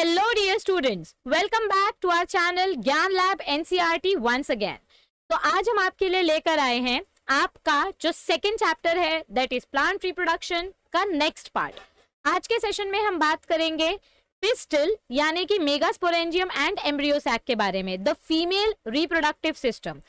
Hello dear students, welcome back to our channel ज्ञान lab NCERT once again। तो आज हम आपके लिए लेकर आए हैं आपका जो सेकेंड चैप्टर है दैट इज प्लांट रिप्रोडक्शन का नेक्स्ट पार्ट। आज के सेशन में हम बात करेंगे पिस्टल यानी कि मेगास्पोरेंजियम एंड एम्ब्रियो सैक के बारे में, द फीमेल रिप्रोडक्टिव सिस्टम।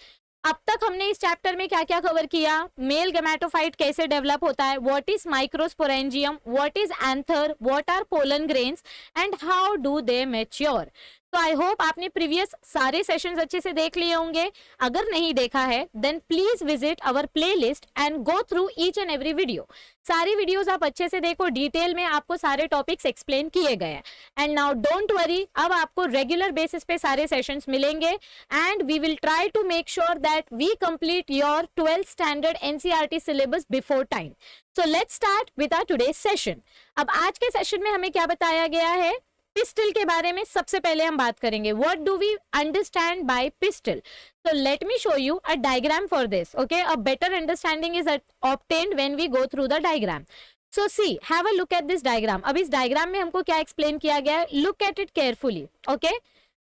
अब तक हमने इस चैप्टर में क्या क्या कवर किया, मेल गैमेटोफाइट कैसे डेवलप होता है, what is microsporangium, what is anther, what are pollen grains and how do they mature. तो आई होप आपने प्रीवियस सारे सेशंस अच्छे से देख लिए होंगे। अगर नहीं देखा है then please visit our playlist and go through each and every video. सारी वीडियोस आप अच्छे से देखो, डिटेल में आपको सारे टॉपिक्स एक्सप्लेन किए गए हैं। एंड नाउ डोंट वरी, अब आपको रेगुलर बेसिस पे सारे सेशंस मिलेंगे and we will try to make sure that we complete your 12th standard NCERT syllabus before time. So let's start with our today's session. अब आज के session में हमें क्या बताया गया है, पिस्टल के बारे में सबसे पहले हम बात करेंगे। What do we understand by pistil? So let me show you a diagram for this. Okay, a better understanding is obtained when we go through the diagram. So see, have a look at this diagram. अब इस diagram में हमको क्या explain किया गया है, look at it carefully. Okay,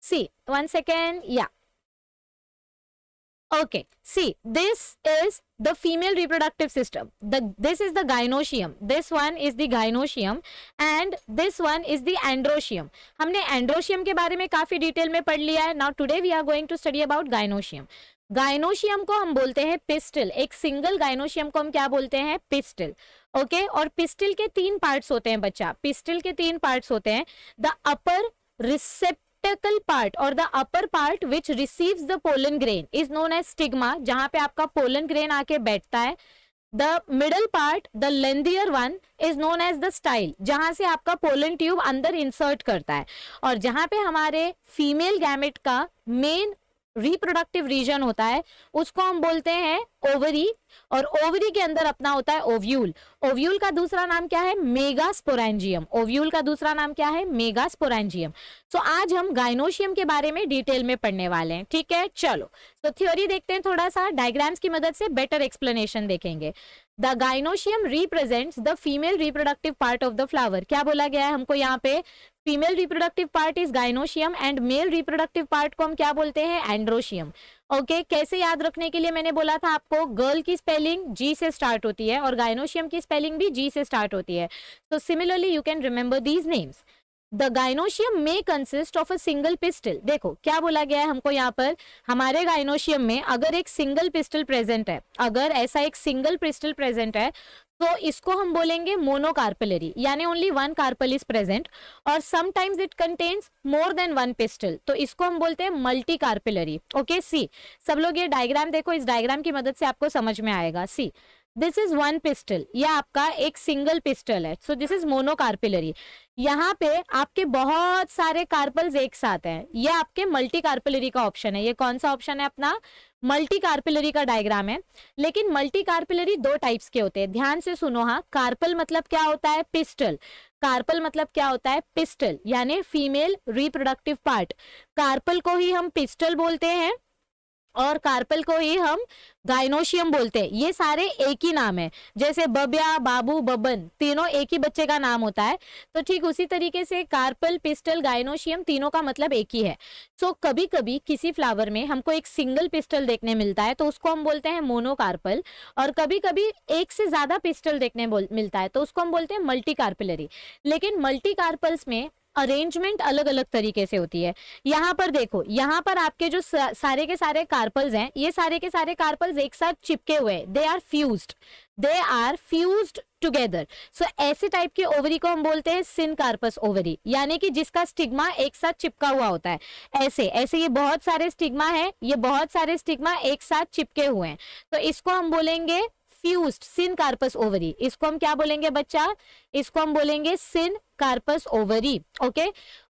see, 1 second, yeah. Okay, see, this is the female reproductive system. This is the gynoecium. This one is the gynoecium and this one is the androecium. हमने androecium के बारे में काफी detail में पढ़ लिया है. Now today we are going to study about gynoecium. Gynoecium को हम बोलते हैं पिस्टल। एक सिंगल गाइनोशियम को हम क्या बोलते हैं, पिस्टल। ओके, और पिस्टल के 3 पार्ट्स होते हैं बच्चा। पिस्टल के 3 पार्ट्स होते हैं, द अपर रिसेप्टेकल पार्ट और the upper part which receives the pollen grain is known as stigma, जहां पे आपका पोलन ग्रेन आके बैठता है। The middle part, the lengthier one, is known as the style, जहां से आपका पोलन ट्यूब अंदर इंसर्ट करता है। और जहां पे हमारे फीमेल गैमेट का मेन रिप्रोडक्टिव रीजन होता है उसको हम बोलते हैं ओवरी, और ओवरी के अंदर अपना होता है ओव्यूल। ओव्यूल का दूसरा नाम क्या है, मेगास्पोरेंजियम। ओव्यूल का दूसरा नाम क्या है, मेगास्पोरेंजियम। सो आज हम गाइनोशियम के बारे में डिटेल में पढ़ने वाले हैं, ठीक है। चलो तो थ्योरी देखते हैं, थोड़ा सा डायग्राम्स की मदद से बेटर एक्सप्लेनेशन देखेंगे। The gynoecium represents the female reproductive part of the flower. क्या बोला गया है हमको यहाँ पे, female reproductive part is gynoecium and male reproductive part को हम क्या बोलते हैं, एंड्रोशियम। ओके, कैसे याद रखने के लिए मैंने बोला था आपको, गर्ल की स्पेलिंग जी से स्टार्ट होती है और गाइनोशियम की स्पेलिंग भी जी से स्टार्ट होती है। तो similarly you can remember these names. The gynoecium में consist of a single pistil. देखो क्या बोला गया है हमको यहाँ पर, हमारे गाइनोशियम में अगर एक सिंगल पिस्टल प्रेजेंट है, अगर ऐसा एक सिंगल पिस्टल प्रेजेंट है तो इसको हम बोलेंगे मोनोकार्पेलरी, यानी ओनली 1 कार्पल इज प्रेजेंट, और sometimes it contains more than 1 pistol, तो इसको हम बोलते हैं मल्टी कार्पेलरी। ओके, सी सब लोग ये डायग्राम देखो, इस डायग्राम की मदद से आपको समझ में आएगा। सी दिस इज 1 पिस्टल, यह आपका एक सिंगल पिस्टल है, सो दिस इज मोनोकार्पेलरी। यहाँ पे आपके बहुत सारे कार्पल्स एक साथ हैं, यह आपके मल्टी कार्पेलरी का ऑप्शन है। ये कौन सा ऑप्शन है अपना, मल्टी कार्पेलरी का डायग्राम है। लेकिन मल्टी कार्पेलरी 2 टाइप्स के होते हैं, ध्यान से सुनो। हाँ, कार्पल मतलब क्या होता है, पिस्टल। कार्पल मतलब क्या होता है, पिस्टल यानी फीमेल रिप्रोडक्टिव पार्ट। कार्पल को ही हम पिस्टल बोलते हैं और कार्पल को ही हम गाइनोशियम बोलते हैं। ये सारे एक ही नाम है, जैसे बब्या, बाबू, बबन, तीनों एक ही बच्चे का नाम होता है। तो ठीक उसी तरीके से कार्पल, पिस्टल, गाइनोशियम तीनों का मतलब एक ही है। सो कभी कभी किसी फ्लावर में हमको एक सिंगल पिस्टल देखने मिलता है तो उसको हम बोलते हैं मोनोकार्पल, और कभी कभी एक से ज्यादा पिस्टल देखने मिलता है तो उसको हम बोलते हैं मल्टी कार्पेलरी। लेकिन मल्टी कार्पल्स में अरेंजमेंट अलग अलग तरीके से होती है। यहाँ पर देखो, यहाँ पर आपके जो सारे के सारे कार्पल्स हैं, ये सारे के सारे कार्पल्स एक साथ चिपके हुए हैं, दे आर फ्यूज्ड टुगेदर। सो ऐसे टाइप के ओवरी को हम बोलते हैं सिनकार्पस ओवरी, यानी कि जिसका स्टिग्मा एक साथ चिपका हुआ होता है। ऐसे ऐसे ये बहुत सारे स्टिग्मा है, ये बहुत सारे स्टिग्मा एक साथ चिपके हुए हैं, तो इसको हम बोलेंगे फ्यूज्ड सिनकार्पस ओवरी। इसको हम क्या बोलेंगे बच्चा, इसको हम बोलेंगे सिनकार्पस ओवरी। ओके,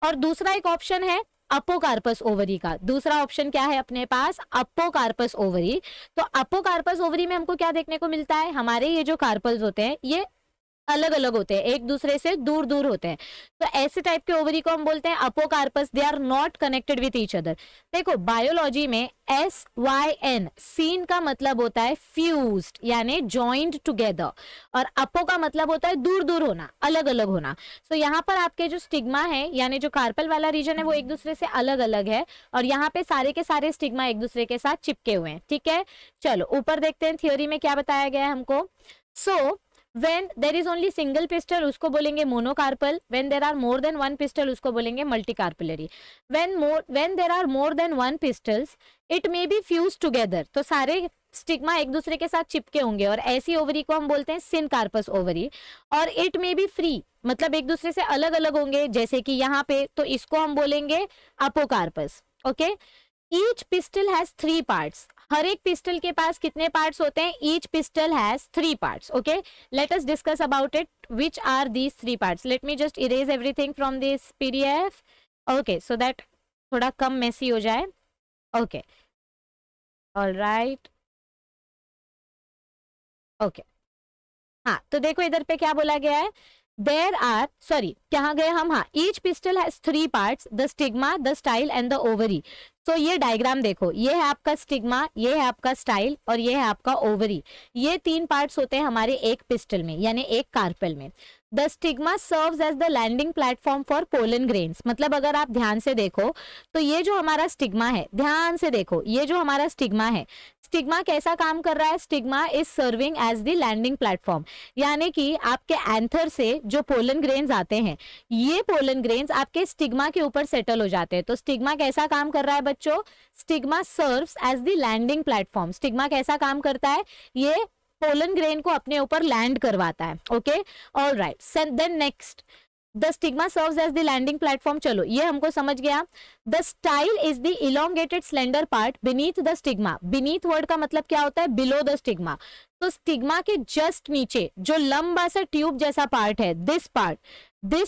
और दूसरा एक ऑप्शन है अपोकार्पस ओवरी का। दूसरा ऑप्शन क्या है अपने पास, अपोकार्पस ओवरी। तो अपोकार्पस ओवरी में हमको क्या देखने को मिलता है, हमारे ये जो कार्पल्स होते हैं ये अलग अलग होते हैं, एक दूसरे से दूर दूर होते हैं। तो ऐसे टाइप के ओवरी को हम बोलते हैं apocarpous, they are not connected with each other. देखो बायोलॉजी में SYN सीन का मतलब होता है फ्यूज्ड यानी जॉइंड टुगेदर, और अपो का मतलब होता है दूर दूर होना, अलग अलग होना। सो यहाँ पर आपके जो स्टिग्मा है यानी जो कार्पल वाला रीजन है वो एक दूसरे से अलग अलग है, और यहाँ पे सारे के सारे स्टिग्मा एक दूसरे के साथ चिपके हुए हैं। ठीक है, चलो ऊपर देखते हैं थ्योरी में क्या बताया गया है हमको। सो when there is only single pistil उसको बोलेंगे मोनोकार्पल, when there are more than one pistil उसको बोलेंगे मल्टीकार्पलरी। when there are more than one pistils it may be fused together, तो सारे स्टिग्मा एक दूसरे के साथ चिपके होंगे, और ऐसी ओवरी को हम बोलते हैं सिनकार्पस ओवरी। और इट मे बी फ्री मतलब एक दूसरे से अलग अलग होंगे, जैसे कि यहाँ पे, तो इसको हम बोलेंगे apocarpous. Okay, each pistil has 3 parts, हर एक पिस्टल के पास कितने पार्ट्स होते हैं? Each pistil has 3 parts. Okay, let us discuss about it, which are these 3 parts. Let me just erase everything from this PDF, okay, so that थोड़ा कम Messi हो जाए। ओके, ऑलराइट, ओके, हाँ, तो देखो इधर पे क्या बोला गया है, देयर आर, सॉरी कहाँ गए हम, हाँ, each pistil has 3 parts, the stigma, the style and the ovary. तो ये डायग्राम देखो, ये है आपका स्टिग्मा, ये है आपका स्टाइल और ये है आपका ओवरी। ये 3 पार्ट्स होते हैं हमारे एक पिस्टल में यानी एक कार्पेल में। The stigma serves as the landing platform for pollen grains, मतलब अगर आप ध्यान से देखो तो ये जो हमारा स्टिग्मा है, ध्यान से देखो, ये जो हमारा स्टिग्मा है, स्टिग्मा कैसा काम कर रहा है? Stigma is serving as the landing platform, यानी कि आपके एंथर से जो पोलन ग्रेन्स आते हैं, ये पोलन ग्रेन्स आपके स्टिग्मा के ऊपर सेटल हो जाते हैं। तो स्टिग्मा कैसा काम कर रहा है बच्चों? Stigma serves as the landing platform. Stigma कैसा काम करता है? ये पोलन ग्रेन को अपने ऊपर लैंड करवाता है। Okay, all right, then next, the stigma serves as the landing platform, चलो ये हमको समझ गया। The style is the elongated slender part beneath the stigma. Beneath word का मतलब क्या होता है? Below the stigma. तो स्टिग्मा के जस्ट नीचे जो लंबा सा ट्यूब जैसा पार्ट है, this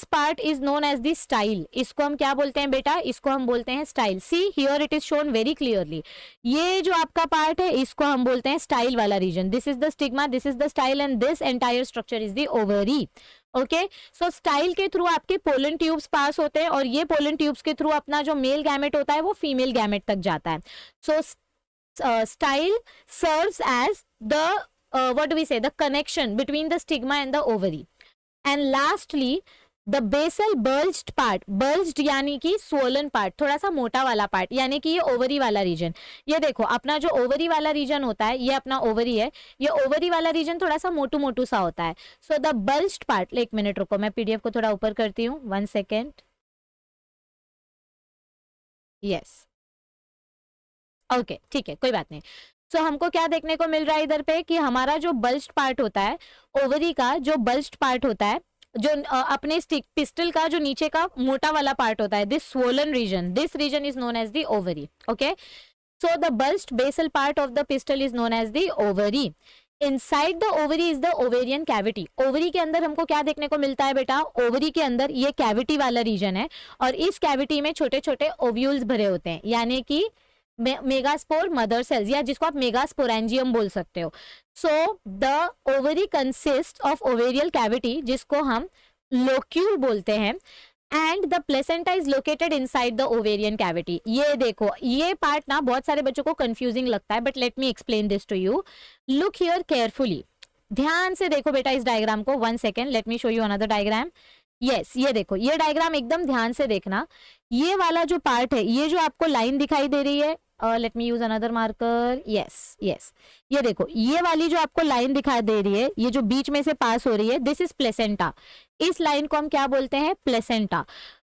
part is known as the style. इसको हम क्या बोलते हैं बेटा? इसको हम बोलते हैं style. See here it is shown very clearly, ये जो आपका पार्ट है इसको हम बोलते हैं स्टाइल वाला region. This is the stigma, this is the style and this entire structure is the ovary. Okay, so style के थ्रू आपके पोलन ट्यूब्स पास होते हैं, और ये पोलन ट्यूब्स के थ्रू अपना जो मेल गैमेट होता है वो फीमेल गैमेट तक जाता है। So style serves as the what do we say, the connection between the stigma and the ovary. And lastly the basal bulged part, bulged यानी कि swollen part, थोड़ा सा मोटा वाला पार्ट, यानी कि ये ओवरी वाला रीजन। ये देखो अपना जो ओवरी वाला रीजन होता है, ये अपना ओवरी है, ये ओवरी वाला रीजन थोड़ा सा मोटू मोटू सा होता है। सो द bulged part, एक मिनट रुको, मैं PDF को थोड़ा ऊपर करती हूँ, 1 सेकेंड, यस, ओके, ठीक है, कोई बात नहीं। सो हमको क्या देखने को मिल रहा है इधर पे कि हमारा जो बल्ज्ड पार्ट होता है, ओवरी का जो बल्ज्ड पार्ट होता है, जो अपने पिस्टल का जो नीचे का मोटा वाला पार्ट होता है, this swollen region, this region is known as the ovary. Okay, so the bulged basal part of the pistil is known as the ovary. Inside the ovary is the ovarian cavity. Ovary के अंदर हमको क्या देखने को मिलता है बेटा? Ovary के अंदर ये कैविटी वाला रीजन है, और इस कैविटी में छोटे छोटे ओव्यूल्स भरे होते हैं, यानी कि मेगास्पोर मदर सेल्स, या जिसको आप मेगास्पोरेंजियम बोल सकते हो। So the ovary consist of ovarial cavity, जिसको हम लोक्यूल बोलते हैं, and the placenta is located inside the ovarian cavity. ये देखो, ये पार्ट ना बहुत सारे बच्चों को कंफ्यूजिंग लगता है, but let me explain this to you. Look here carefully, ध्यान से देखो बेटा इस डायग्राम को। 1 second, let me show you another diagram. Yes, ये देखो, ये डायग्राम एकदम ध्यान से देखना। ये वाला जो पार्ट है, ये जो आपको लाइन दिखाई दे रही है, let me use another marker, yes yes, ये देखो, ये वाली जो आपको लाइन दिखाई दे रही है, ये जो बीच में से पास हो रही है, दिस इज प्लेसेंटा। इस लाइन को हम क्या बोलते हैं? प्लेसेंटा।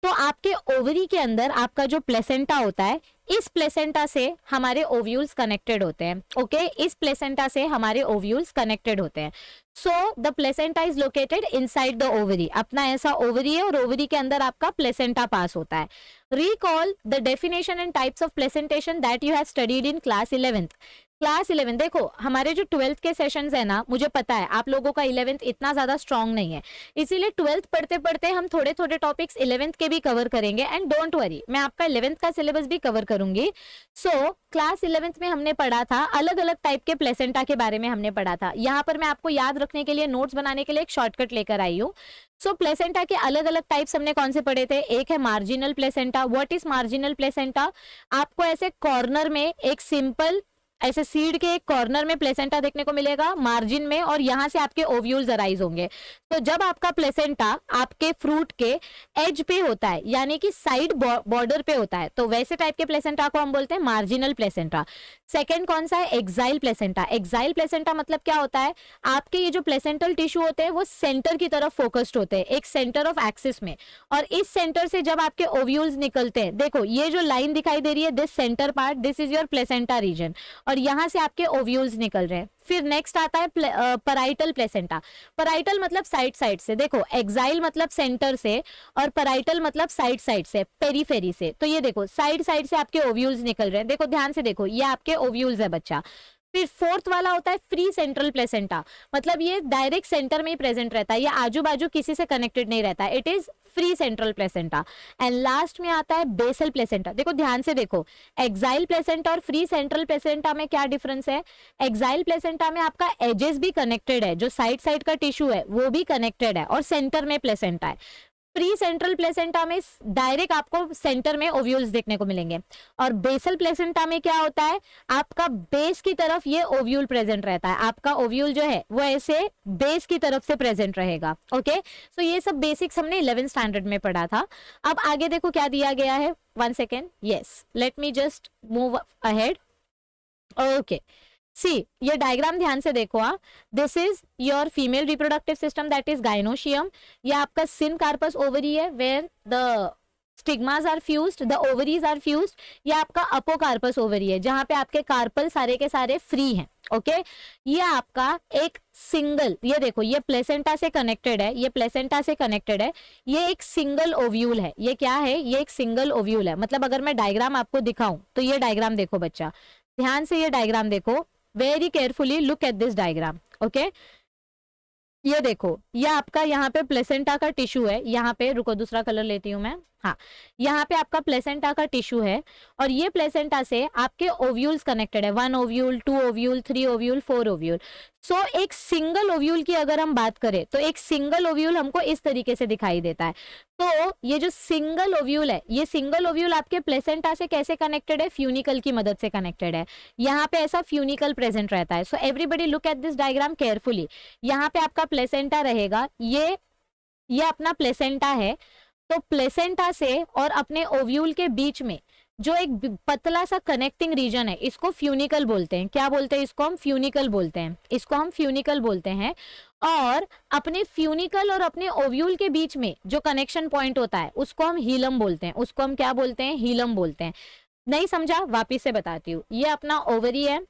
तो आपके ओवरी के अंदर आपका जो प्लेसेंटा होता है, इस प्लेसेंटा से हमारे ओव्यूल्स कनेक्टेड होते हैं। ओके, इस प्लेसेंटा से हमारे ओव्यूल्स कनेक्टेड होते हैं। So the placenta is located inside the ovary. अपना ऐसा ओवरी है, और ओवरी के अंदर आपका प्लेसेंटा पास होता है। Recall the definition and types of placentation that you have studied in class 11th. Class 11 देखो, हमारे जो 12th के सेशंस है ना, मुझे पता है आप लोगों का 11th इतना ज्यादा स्ट्रांग नहीं है, इसीलिए 12th पढ़ते पढ़ते हम थोड़े थोड़े टॉपिक्स 11th के भी कवर करेंगे। एंड डोंट वरी, मैं आपका 11th का सिलेबस भी कवर करूंगी। सो क्लास 11th में हमने पढ़ा था अलग अलग टाइप के प्लेसेंटा के बारे में हमने पढ़ा था। यहाँ पर मैं आपको याद रखने के लिए नोट्स बनाने के लिए एक शॉर्टकट लेकर आई हूँ। सो प्लेसेंटा के अलग अलग टाइप्स हमने कौन से पढ़े थे? एक है marginal placenta. What is marginal placenta? आपको ऐसे कॉर्नर में एक सिंपल ऐसे सीड के एक कॉर्नर में प्लेसेंटा देखने को मिलेगा मार्जिन में, और यहां से आपके ओव्यूल्स अराइज होंगे। तो जब आपका प्लेसेंटा आपके फ्रूट के एज पे होता है, यानी कि साइड बॉर्डर पे होता है, तो वैसे टाइप के प्लेसेंटा को हम बोलते हैं मार्जिनल प्लेसेंटा। सेकंड कौन सा है? Exile placenta. एक्साइल प्लेसेंटा मतलब क्या होता है? आपके ये जो प्लेसेंटल टिश्यू होते हैं वो सेंटर की तरफ फोकस्ड होते हैं, एक सेंटर ऑफ एक्सिस में, और इस सेंटर से जब आपके ओव्यूल्स निकलते हैं, देखो ये जो लाइन दिखाई दे रही है, this centre part, this is your placenta region, और यहां से आपके ओव्यूल्स निकल रहे हैं। फिर नेक्स्ट आता है पराइटल प्लेसेंटा। पराइटल मतलब साइड साइड से, देखो एक्साइल मतलब सेंटर से और पराइटल मतलब साइड साइड से, पेरीफेरी से। तो ये देखो साइड साइड से आपके ओव्यूल्स निकल रहे हैं, देखो ध्यान से देखो, ये आपके ओव्यूल्स है बच्चा। फिर फोर्थ वाला होता है फ्री सेंट्रल प्लेसेंटा, मतलब ये डायरेक्ट सेंटर में ही प्रेजेंट रहता है, ये आजू बाजू किसी से कनेक्टेड नहीं रहता है, it is free central placenta. And last में आता है बेसल प्लेसेंटा। देखो ध्यान से देखो, एक्साइल प्लेसेंटा और फ्री सेंट्रल प्लेसेंटा में क्या डिफरेंस है? एक्साइल प्लेसेंटा में आपका एजेस भी कनेक्टेड है, जो साइड साइड का टिश्यू है वो भी कनेक्टेड है, और सेंटर में प्लेसेंटा है। प्री सेंट्रल प्लेसेंटा में डायरेक्ट आपको सेंटर में ओव्यूल्स देखने को मिलेंगे, और बेसल प्लेसेंटा में क्या होता है? आपका बेस की तरफ ये ओव्यूल प्रेजेंट रहता है, आपका ओव्यूल जो है वो ऐसे बेस की तरफ से प्रेजेंट रहेगा। ओके, सो ये सब बेसिक्स हमने 11th स्टैंडर्ड में पढ़ा था। अब आगे देखो क्या दिया गया है, 1 second, yes let me just move ahead. Okay, see ये डायग्राम ध्यान से देखो। This is your female reproductive system, that is gynoecium. ये आपका सिन कार्पस ओवरी है, where the stigmas are fused, the ovaries are fused. ये आपका अपोकार्पस ovary है, जहां पे आपके कार्पल सारे के सारे फ्री हैं। ओके, ये आपका एक सिंगल, ये देखो ये प्लेसेंटा से कनेक्टेड है, ये प्लेसेंटा से कनेक्टेड है, ये एक सिंगल ओव्यूल है। ये क्या है? ये एक सिंगल ओव्यूल है। मतलब अगर मैं डायग्राम आपको दिखाऊं तो ये डायग्राम देखो बच्चा, ध्यान से ये डायग्राम देखो, very carefully look at this diagram. Okay, ये देखो, ये आपका यहाँ पे प्लेसेंटा का टिश्यू है, यहाँ पे रुको दूसरा कलर लेती हूँ मैं, हाँ यहाँ पे आपका प्लेसेंटा का टिश्यू है, और ये प्लेसेंटा से आपके ओव्यूल्स कनेक्टेड है, 1 ओव्यूल, 2 ओव्यूल, 3 ओव्यूल, 4 ओव्यूल। सो एक सिंगल ओव्यूल की अगर हम बात करें तो एक सिंगल ओव्यूल हमको इस तरीके से दिखाई देता है। तो ये जो सिंगल ओव्यूल है, ये सिंगल ओव्यूल आपके प्लेसेंटा से कैसे कनेक्टेड है? फ्यूनिकल की मदद से कनेक्टेड है। यहाँ पे ऐसा फ्यूनिकल प्रेजेंट रहता है। So everybody look at this diagram carefully. यहाँ पे आपका प्लेसेंटा रहेगा, ये अपना प्लेसेंटा है। तो प्लेसेंटा से और अपने ओव्यूल के बीच में जो एक पतला सा कनेक्टिंग रीजन है, इसको फ्यूनिकल बोलते हैं। क्या बोलते हैं इसको? हम फ्यूनिकल बोलते हैं, इसको हम फ्यूनिकल बोलते हैं। और अपने फ्यूनिकल और अपने ओव्यूल के बीच में जो कनेक्शन पॉइंट होता है उसको हम हीलम बोलते हैं, उसको हम क्या बोलते हैं? हीलम बोलते हैं। नहीं समझा? वापिस से बताती हूँ। ये अपना ओवरी है,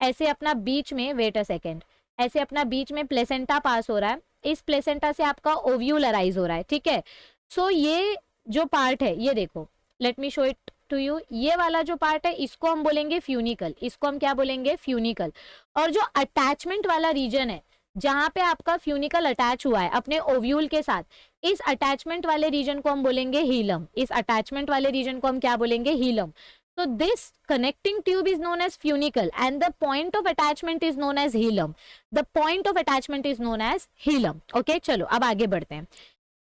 ऐसे अपना बीच में, वेट अ सेकेंड, ऐसे अपना बीच में प्लेसेंटा पास हो रहा है, इस प्लेसेंटा से आपका ओव्यूल अराइज हो रहा है, ठीक है। सो ये जो पार्ट है, ये देखो, let me show it to you, ये वाला जो पार्ट है इसको हम बोलेंगे फ्यूनिकल, इसको हम क्या बोलेंगे? फ्यूनिकल। और जो अटैचमेंट वाला रीजन है, जहां पे आपका फ्यूनिकल अटैच हुआ है अपने ओव्यूल के साथ, इस अटैचमेंट वाले रीजन को हम बोलेंगे हीलम। इस अटैचमेंट वाले रीजन को हम क्या बोलेंगे? हीलम। So this connecting tube is known as funicle and the point of attachment is known as hilum. The point of attachment is known as hilum. Okay, चलो अब आगे बढ़ते हैं।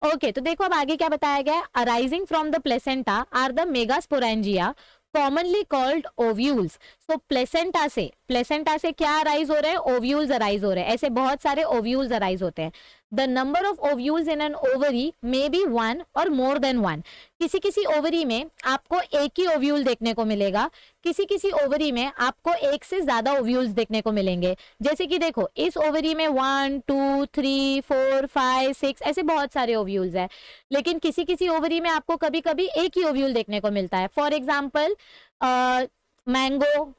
ओके, तो देखो अब आगे क्या बताया गया है। Arising from the placenta are the megasporangia commonly called ovules. So placenta से क्या अराइज हो रहे हैं? ओव्यूल्स अराइज हो रहे हैं। ऐसे बहुत सारे ओव्यूल्स अराइज होते हैं। The number of ovules in an ovary may be 1 और मोर देन 1। किसी किसी ओवरी में आपको एक ही ओव्यूल देखने को मिलेगा, किसी किसी ओवरी में आपको एक से ज्यादा ओव्यूल्स देखने को मिलेंगे। जैसे कि देखो इस ओवरी में 1 2 3 4 5 6 ऐसे बहुत सारे ओव्यूल्स है, लेकिन किसी किसी ओवरी में आपको कभी कभी एक ही ओव्यूल देखने को मिलता है। For example mango,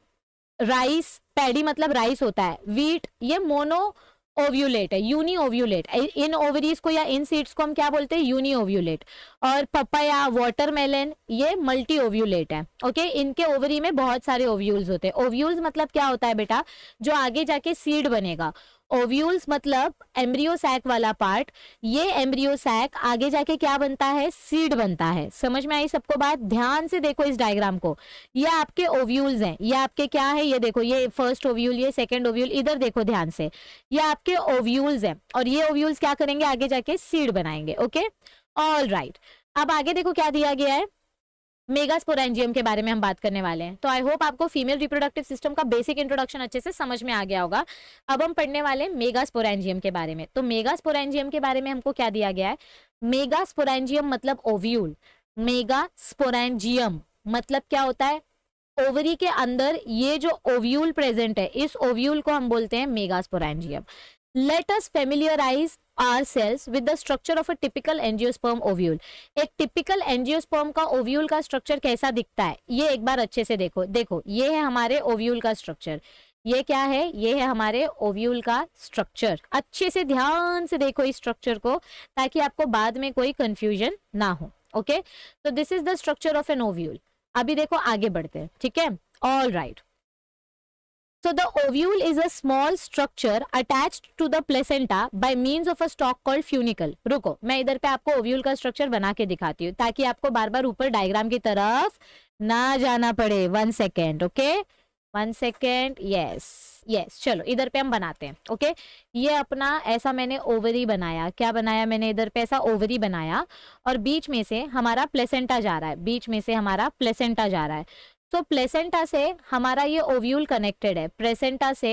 rice, paddy मतलब राइस होता है, वीट, ये मोनो ओव्यूलेट है, यूनी ओव्यूलेट। इन ओवरीज को या इन सीड्स को हम क्या बोलते हैं, यूनी ओव्यूलेट। और पपाया, वाटरमेलन, ये मल्टी ओव्यूलेट है। ओके, इनके ओवरी में बहुत सारे ओव्यूल्स होते हैं। ओव्यूल्स मतलब क्या होता है बेटा, जो आगे जाके सीड बनेगा। ओव्यूल्स मतलब एम्ब्रियो सैक वाला पार्ट, ये एम्ब्रियो सैक आगे जाके क्या बनता है, सीड बनता है। समझ में आई सबको बात? ध्यान से देखो इस डायग्राम को, ये आपके ओव्यूल्स हैं, ये आपके क्या है, ये देखो, ये फर्स्ट ओव्यूल, ये सेकंड ओव्यूल, इधर देखो ध्यान से, ये आपके ओव्यूल्स हैं, और ये ओव्यूल्स क्या करेंगे, आगे जाके सीड बनाएंगे। Okay, all right. अब आगे देखो क्या दिया गया है, मेगास्पोरेंजियम के बारे में हम बात करने वाले हैं। तो आई होप आपको फीमेल रिप्रोडक्टिव सिस्टम का बेसिक इंट्रोडक्शन अच्छे से समझ में आ गया होगा। अब हम पढ़ने वाले हैं मेगास्पोरेंजियम के बारे में। तो मेगास्पोरेंजियम के बारे में हमको क्या दिया गया है, मेगास्पोरेंजियम मतलब ओव्यूल। मेगास्पोरेंजियम मतलब क्या होता है, ओवरी के अंदर ये जो ओव्यूल प्रेजेंट है, इस ओव्यूल को हम बोलते हैं megasporangium. Let us familiarize ourselves with the structure of a typical angiosperm ovule. एक typical angiosperm का ovule का structure कैसा दिखता है, ये एक बार अच्छे से देखो। देखो, ये है हमारे ovule का structure, ये क्या है, ये है हमारे ओव्यूल का स्ट्रक्चर। अच्छे से ध्यान से देखो इस स्ट्रक्चर को, ताकि आपको बाद में कोई कंफ्यूजन ना हो। ओके, तो this is the structure of an ovule. अभी देखो आगे बढ़ते हैं, ठीक है, all right. So the ovule is a small structure attached to the placenta by means of a stalk called funicle. रुको, मैं इधर पे आपको ओव्यूल का स्ट्रक्चर बना के दिखाती हूँ, ताकि आपको बार बार ऊपर डायग्राम की तरफ ना जाना पड़े। 1 second, okay, 1 second, yes yes. चलो इधर पे हम बनाते हैं। ओके, ये अपना ऐसा मैंने ओवरी बनाया, क्या बनाया मैंने, इधर पे ऐसा ओवरी बनाया, और बीच में से हमारा प्लेसेंटा जा रहा है, बीच में से हमारा प्लेसेंटा जा रहा है। तो प्लेसेंटा से हमारा ये ओव्यूल कनेक्टेड है, प्लेसेंटा से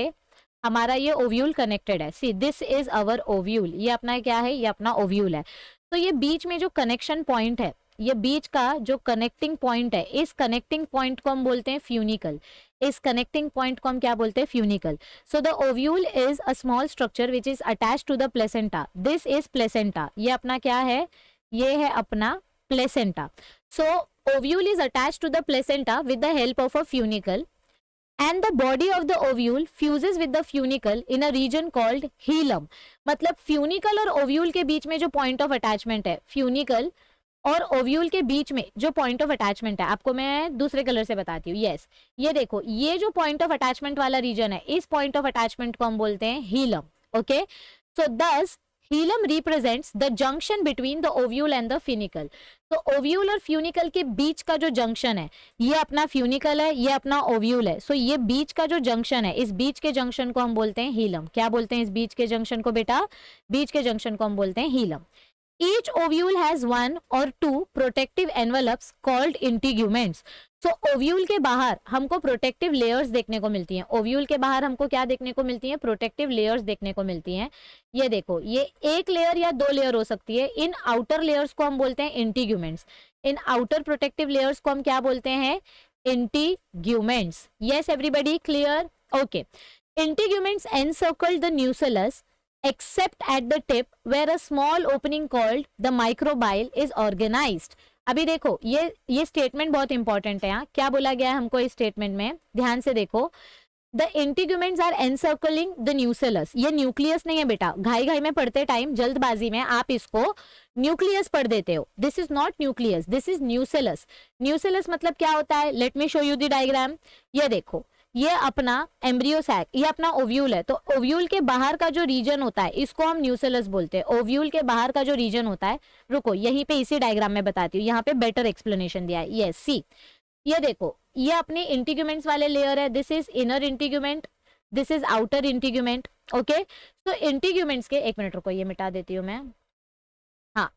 हमारा ये ओव्यूल कनेक्टेड है। सी, दिस इज अवर ओव्यूल, ये अपना क्या है, ये अपना ओव्यूल है। तो ये बीच में जो कनेक्शन पॉइंट है, ये बीच का जो कनेक्टिंग पॉइंट है, इस कनेक्टिंग पॉइंट को हम बोलते हैं फ्यूनिकल। इस कनेक्टिंग पॉइंट को हम क्या बोलते हैं, funicle. So the ovule is a small structure which is attach to the placenta. This is placenta, ये अपना क्या है, ये है अपना placenta. So ovule is attached to the placenta with the help of a funicle, and the body of the ovule fuses with the funicle in a region called hilum. मतलब funicle और ovule के बीच में जो point of attachment है, funicle और ovule के बीच में जो point of attachment है, आपको मैं दूसरे कलर से बताती हूँ। yes, ये देखो, ये जो point of attachment वाला region है, इस point of attachment को हम बोलते हैं hilum. okay, so thus hilum represents the junction between the ovule and the funicle. तो ओव्यूल और फ्यूनिकल के बीच का जो जंक्शन है, ये अपना फ्यूनिकल है, ये अपना ओव्यूल है। सो ये बीच का जो जंक्शन है, इस बीच के जंक्शन को हम बोलते हैं हीलम। क्या बोलते हैं इस बीच के जंक्शन को बेटा, बीच के जंक्शन को हम बोलते हैं हीलम। Each ovule has 1 or 2 protective envelopes called integuments. So ovule के बाहर हमको प्रोटेक्टिव लेयर्स देखने को मिलती हैं। ओव्यूल के बाहर हमको क्या देखने को मिलती हैं, प्रोटेक्टिव लेयर्स देखने को मिलती हैं। ये देखो, ये एक लेयर या 2 लेयर हो सकती है। इन आउटर लेयर्स को हम बोलते हैं इंटीग्यूमेंट्स। इन आउटर प्रोटेक्टिव लेयर्स को हम क्या बोलते हैं, integuments. Yes everybody, clear? Okay, integuments encircle the nucellus except at the tip where a small opening called the microbile is organized. अभी देखो, ये स्टेटमेंट बहुत इंपॉर्टेंट है। यहाँ क्या बोला गया है हमको इस स्टेटमेंट में, ध्यान से देखो। The integuments are encircling the nucellus. ये न्यूक्लियस नहीं है बेटा, घाई घाई में पढ़ते टाइम, जल्दबाजी में आप इसको न्यूक्लियस पढ़ देते हो। This is not nucleus, this is nucellus. Nucellus मतलब क्या होता है, late me show you the diagram. ये देखो, ये अपना एम्ब्रियो सैक, ये अपना ओव्यूल है। तो ओव्यूल के बाहर का जो रीजन होता है, इसको हम न्यूसेलस बोलते हैं। ओव्यूल के बाहर का जो रीजन होता है, रुको यहीं पे इसी डायग्राम में बताती हूँ, यहाँ पे बेटर एक्सप्लेनेशन दिया है। यस, सी, ये देखो, ये अपने इंटीग्यूमेंट्स वाले लेयर है। This is inner integument, this is outer integument. Okay, तो इंटीग्यूमेंट्स के, एक मिनट रुको, ये मिटा देती हूँ मैं। हाँ,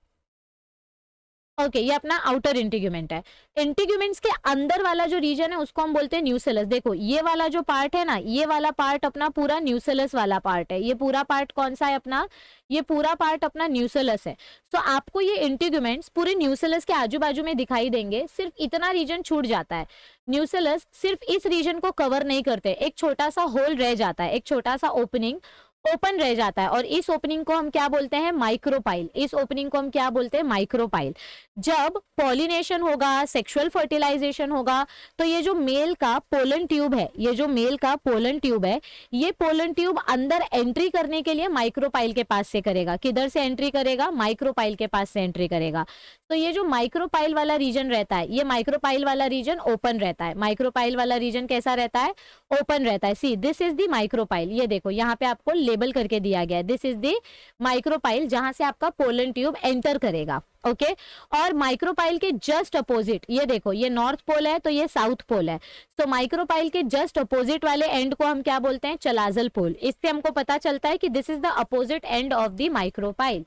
ओके, ये अपना आउटर इंटीग्यूमेंट है। इंटीग्यूमेंट्स के अंदर वाला जो रीजन है उसको हम बोलते हैं न्यूसेलस। देखो, ये वाला जो पार्ट है ना, ये वाला पार्ट अपना पूरा न्यूसेलस वाला पार्ट है। ये पूरा पार्ट कौन सा है अपना, ये पूरा पार्ट अपना न्यूसेलस है। तो आपको ये इंटीग्यूमेंट्स पूरे न्यूसेलस के आजू बाजू में दिखाई देंगे, सिर्फ इतना रीजन छूट जाता है। न्यूसेलस सिर्फ इस रीजन को कवर नहीं करते, एक छोटा सा होल रह जाता है, एक छोटा सा ओपनिंग ओपन रह जाता है और इस ओपनिंग को हम क्या बोलते हैं, माइक्रोपाइल। इस ओपनिंग को हम क्या बोलते हैं, माइक्रोपाइल। जब पॉलिनेशन होगा, सेक्सुअल फर्टिलाइजेशन होगा, तो ये जो मेल का पोलन ट्यूब है, ये जो मेल का पोलन ट्यूब है, ये पोलन ट्यूब अंदर एंट्री करने के लिए माइक्रोपाइल के पास से करेगा। किधर से एंट्री करेगा, माइक्रोपाइल के पास से एंट्री करेगा। तो ये जो माइक्रोपाइल वाला रीजन रहता है, ये माइक्रोपाइल वाला रीजन ओपन रहता है। माइक्रोपाइल वाला रीजन कैसा रहता है, ओपन रहता है। See this is the micropyle. ये देखो यहाँ पे आपको लेबल करके दिया गया है, दिस इज द माइक्रोपाइल, जहां से आपका पोलन ट्यूब एंटर करेगा। ओके और माइक्रोपाइल के जस्ट अपोजिट, ये देखो ये नॉर्थ पोल है तो ये साउथ पोल है। तो माइक्रोपाइल के जस्ट अपोजिट वाले एंड को हम क्या बोलते हैं, चलाजल पोल। इससे हमको पता चलता है कि this is the opposite end of the micropyle.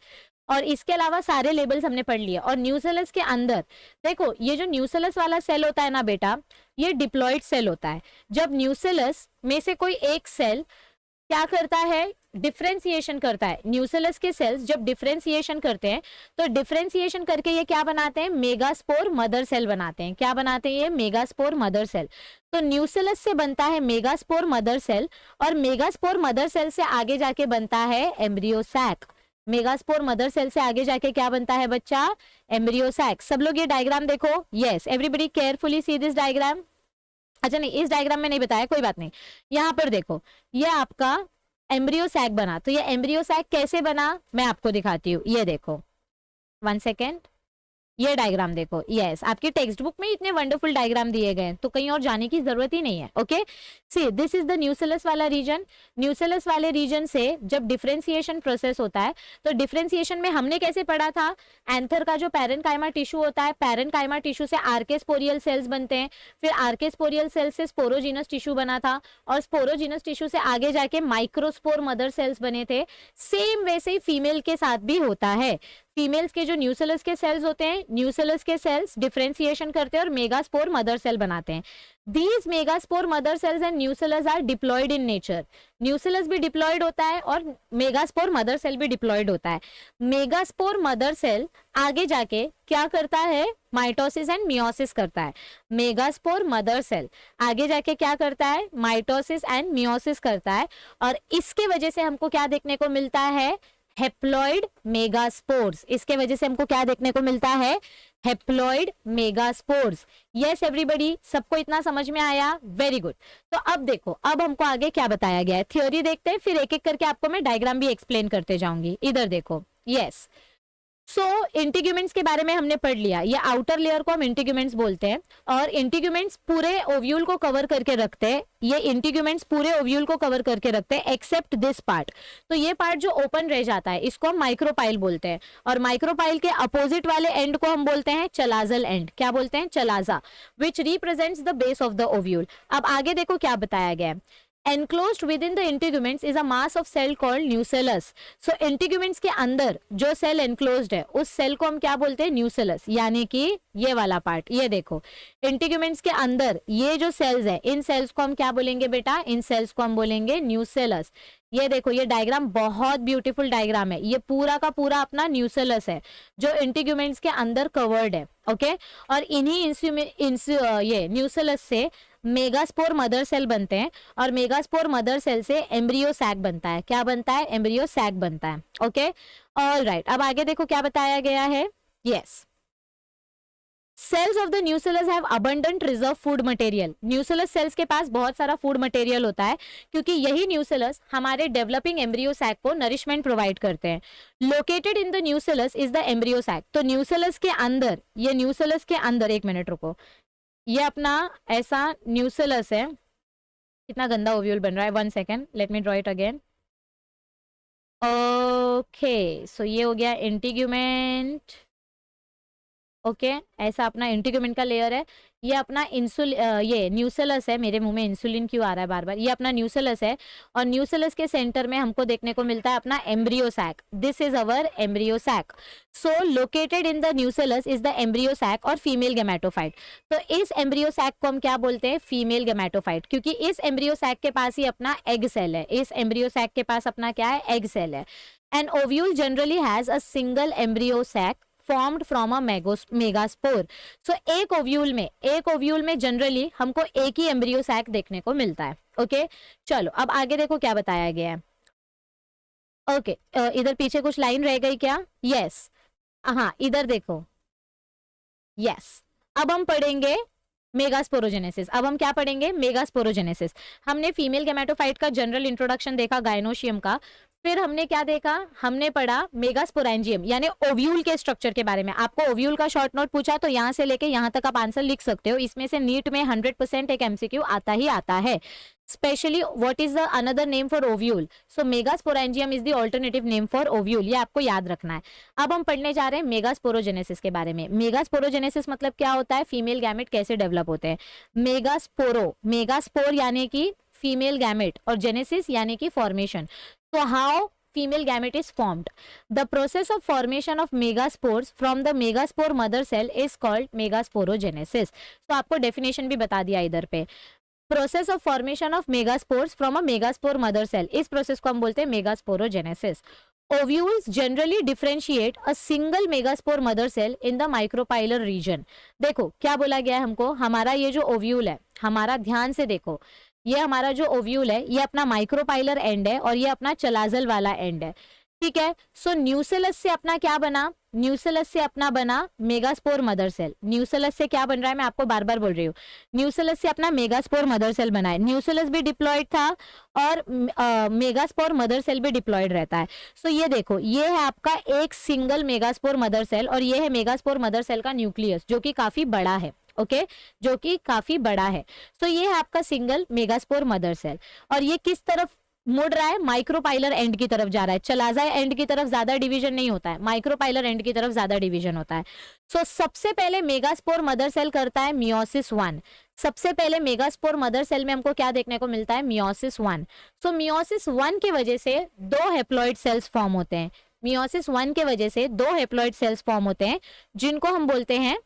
और इसके अलावा सारे लेबल्स हमने पढ़ लिए। और न्यूसेलस के अंदर देखो, ये जो न्यूसेलस वाला सेल होता है ना बेटा, ये डिप्लॉइड सेल होता है। जब न्यूसेलस में से कोई एक सेल क्या करता है, डिफरेंशिएशन करता है। न्यूसेलस के सेल्स जब डिफरेंशिएशन करते हैं तो डिफरेंशिएशन करके ये क्या बनाते हैं, मेगास्पोर मदर सेल बनाते हैं। क्या बनाते हैं, ये मेगास्पोर मदर सेल। तो न्यूसेलस से बनता है मेगास्पोर मदर सेल, और मेगास्पोर मदर सेल से आगे जाके बनता है embryo sac. Megaspore mother cell से आगे जाके क्या बनता है बच्चा, एम्ब्रियो सैक। सब लोग ये डायग्राम देखो, yes everybody carefully see this diagram. अच्छा नहीं, इस डायग्राम में नहीं बताया, कोई बात नहीं। यहाँ पर देखो, ये आपका एम्ब्रियो सैक बना। तो ये एम्ब्रियो सैक कैसे बना मैं आपको दिखाती हूँ। ये देखो, 1 सेकेंड, ये डायग्राम देखो। यस आपकी टेक्स्ट बुक में इतने वंडरफुल डायग्राम दिए गए हैं तो कहीं और जाने की जरूरत ही नहीं है। Okay see this is the nucellus वाला रीजन। न्यूसेलस वाले रीजन से जब डिफरेंशिएशन प्रोसेस होता है तो डिफरेंशिएशन में हमने कैसे पढ़ा था, एंथर का जो पैरेनकाइमा टिश्यू होता है, पैरेनकाइमा टिश्यू से आर्केस्पोरियल सेल्स बनते हैं, फिर आर्केस्पोरियल सेल से स्पोरोजिनस टिश्यू बना था, और स्पोरोजिनस टिश्यू से आगे जाके माइक्रोस्पोर मदर सेल्स बने थे। सेम वैसे ही फीमेल के साथ भी होता है। फीमेल्स के जो न्यूसेलस के सेल्स होते हैं, न्यूसेलस के सेल्स डिफरेंशिएशन करते हैं और मेगास्पोर मदर सेल बनाते हैं। These megaspore mother cells and nucellus are diploid in nature. Nucellus भी डिप्लॉयड होता है और मेगास्पोर मदर सेल भी डिप्लॉयड होता है। मेगास्पोर मदर सेल आगे जाके क्या करता है, माइटोसिस एंड मियोसिस करता है। मेगास्पोर मदर सेल आगे जाके क्या करता है, माइटोसिस एंड मियोसिस करता है, और इसके वजह से हमको क्या देखने को मिलता है, हेप्लॉइड मेगास्पोर्स। इसके वजह से हमको क्या देखने को मिलता है, हेप्लॉइड मेगास्पोर्स। यस एवरीबॉडी, सबको इतना समझ में आया, वेरी गुड। तो अब देखो, अब हमको आगे क्या बताया गया है, थ्योरी देखते हैं, फिर एक एक करके आपको मैं डायग्राम भी एक्सप्लेन करते जाऊंगी। इधर देखो, यस सो इंटीग्यूमेंट्स के बारे में हमने पढ़ लिया। ये आउटर लेयर को हम इंटीग्यूमेंट्स बोलते हैं, और इंटीग्यूमेंट्स पूरे ओव्यूल को कवर करके रखते हैं। ये इंटीग्यूमेंट्स पूरे ओव्यूल को कवर करके रखते हैं एक्सेप्ट दिस पार्ट। तो ये पार्ट जो ओपन रह जाता है इसको हम माइक्रोपाइल बोलते हैं, और माइक्रोपाइल के अपोजिट वाले एंड को हम बोलते हैं चलाजल एंड। क्या बोलते हैं, chalaza, which represents the base of the ovule. अब आगे देखो क्या बताया गया है, enclosed within the integuments is a mass of cell called nucellus. So integuments के अंदर जो सेल enclosed है उस सेल को हम क्या बोलते हैं, न्यूसेलस, यानी कि ये वाला पार्ट। ये देखो, इंटीग्यूमेंट्स के अंदर ये जो सेल्स है, इन सेल्स को हम क्या बोलेंगे बेटा, इन सेल्स को हम बोलेंगे न्यूसेलस। ये देखो, ये डायग्राम बहुत ब्यूटीफुल डायग्राम है, ये पूरा का पूरा अपना न्यूसेलस है जो इंटीग्यूमेंट्स के अंदर कवर्ड है। ओके और इन्हीं ये न्यूसेलस से मेगास्पोर मदर सेल बनते हैं, और मेगास्पोर मदर सेल से एम्ब्रियो सैक बनता है। क्या बनता है, एम्ब्रियो सैक बनता है। ओके ऑल राइट, अब आगे देखो क्या बताया गया है। Yes cells of the nucellus have abundant reserve food material. Nucellus cells के पास बहुत सारा फूड मटेरियल होता है, क्योंकि यही न्यूसेलस हमारे डेवलपिंग एम्ब्रियो सैक को नरिशमेंट प्रोवाइड करते हैं। Located in the nucellus is the embryo sac. तो न्यूसेलस के अंदर, ये न्यूसेलस के अंदर, एक मिनट रुको, ये अपना ऐसा न्यूसेलस है, कितना गंदा ओव्यूल बन रहा है, 1 second, let me draw it again. Okay so ये हो गया इंटीग्यूमेंट। ओके ऐसा अपना इंटीग्यूमेंट का लेयर है। ये अपना ये न्यूसेलस है, मेरे मुंह में इंसुलिन क्यों आ रहा है बार बार, ये अपना न्यूसेलस है, और न्यूसेलस के सेंटर में हमको देखने को मिलता है अपना embryo sac. This is our embryo sac. So located in the nucellus is the embryo sac और फीमेल गैमेटोफाइट। तो इस एम्ब्रियो सैक को हम क्या बोलते हैं, फीमेल गैमेटोफाइट, क्योंकि इस एम्ब्रियो सैक के पास ही अपना एग सेल है। इस एम्ब्रियो सैक के पास अपना क्या है, एग सेल है। An ovule generally has a single embryo sac formed from a megaspore. So एक ओव्यूल में जनरली हमको एक ही एम्ब्रियो सैक देखने को मिलता है। ओके चलो अब आगे देखो क्या बताया गया है। ओके इधर पीछे कुछ लाइन रह गई क्या? यस, हाँ इधर देखो, यस। अब हम पढ़ेंगे मेगास्पोरोजेनेसिस। अब हम क्या पढ़ेंगे? मेगास्पोरोजेनेसिस। हमने फीमेल गैमेटोफाइट का जनरल इंट्रोडक्शन देखा, गायनोशियम का। फिर हमने क्या देखा? हमने पढ़ा मेगास्पोरेंजियम यानी ओव्यूल के स्ट्रक्चर के बारे में। आपको ओव्यूल का शॉर्ट नोट पूछा तो यहां से लेके यहां तक आप आंसर लिख सकते हो। इसमें से नीट में 100% एक एमसीक्यू आता ही आता है। Specially what is the another name for ovule? So megasporangium is the alternative name for ovule, ये आपको याद रखना है। अब हम पढ़ने जा रहे हैं मेगास्पोरोजेनेसिस के बारे में। मेगास्पोरोजेनेसिस मतलब क्या होता है? फीमेल गैमेट कैसे डेवलप होते हैं। मेगास्पोरो, मेगास्पोर यानी कि फीमेल गैमेट और जेनेसिस यानी कि formation. So how female gamete is formed? The process of formation of megaspores from the megaspore mother cell is called megasporogenesis. So आपको definition भी बता दिया इधर पे। Process of formation of megaspores from a megaspore mother cell, इस process को हम बोलते हैं megasporogenesis. Ovules generally differentiate a single megaspore mother cell in the micropylar region. देखो क्या बोला गया है हमको, हमारा ये जो ओव्यूल है, हमारा ध्यान से देखो, ये हमारा जो ओव्यूल है ये अपना माइक्रोपाइलर एंड है और ये अपना चलाजल वाला एंड है, ठीक है। सो न्यूसेलस से अपना क्या बना? न्यूसेलस से अपना बना मेगास्पोर मदर सेल। न्यूसेलस से क्या बन रहा है, मैं आपको बार बार बोल रही हूँ, न्यूसेलस से अपना मेगास्पोर मदर सेल बना है। न्यूसेलस भी डिप्लॉयड था और मेगास्पोर मदर सेल भी डिप्लॉयड रहता है। सो ये देखो, ये है आपका एक सिंगल मेगास्पोर मदर सेल और ये है मेगास्पोर मदर सेल का न्यूक्लियस जो कि काफी बड़ा है, ओके जो कि काफी बड़ा है। सो ये है आपका सिंगल मेगास्पोर मदर सेल और ये किस तरफ मुड़ रहा है? माइक्रोपाइलर एंड की तरफ जा रहा है। चलाजा एंड की तरफ ज्यादा डिवीजन नहीं होता है, माइक्रोपाइलर एंड की तरफ ज्यादा डिवीजन होता है। सो सबसे पहले मेगास्पोर मदर सेल करता है मियोसिस 1। सबसे पहले मेगास्पोर मदर सेल में हमको क्या देखने को मिलता है? मियोसिस 1। सो मियोसिस 1 की वजह से 2 हेप्लॉइड सेल्स फॉर्म होते हैं। मियोसिस 1 के वजह से 2 हेप्लॉइड सेल्स फॉर्म होते हैं जिनको हम बोलते हैं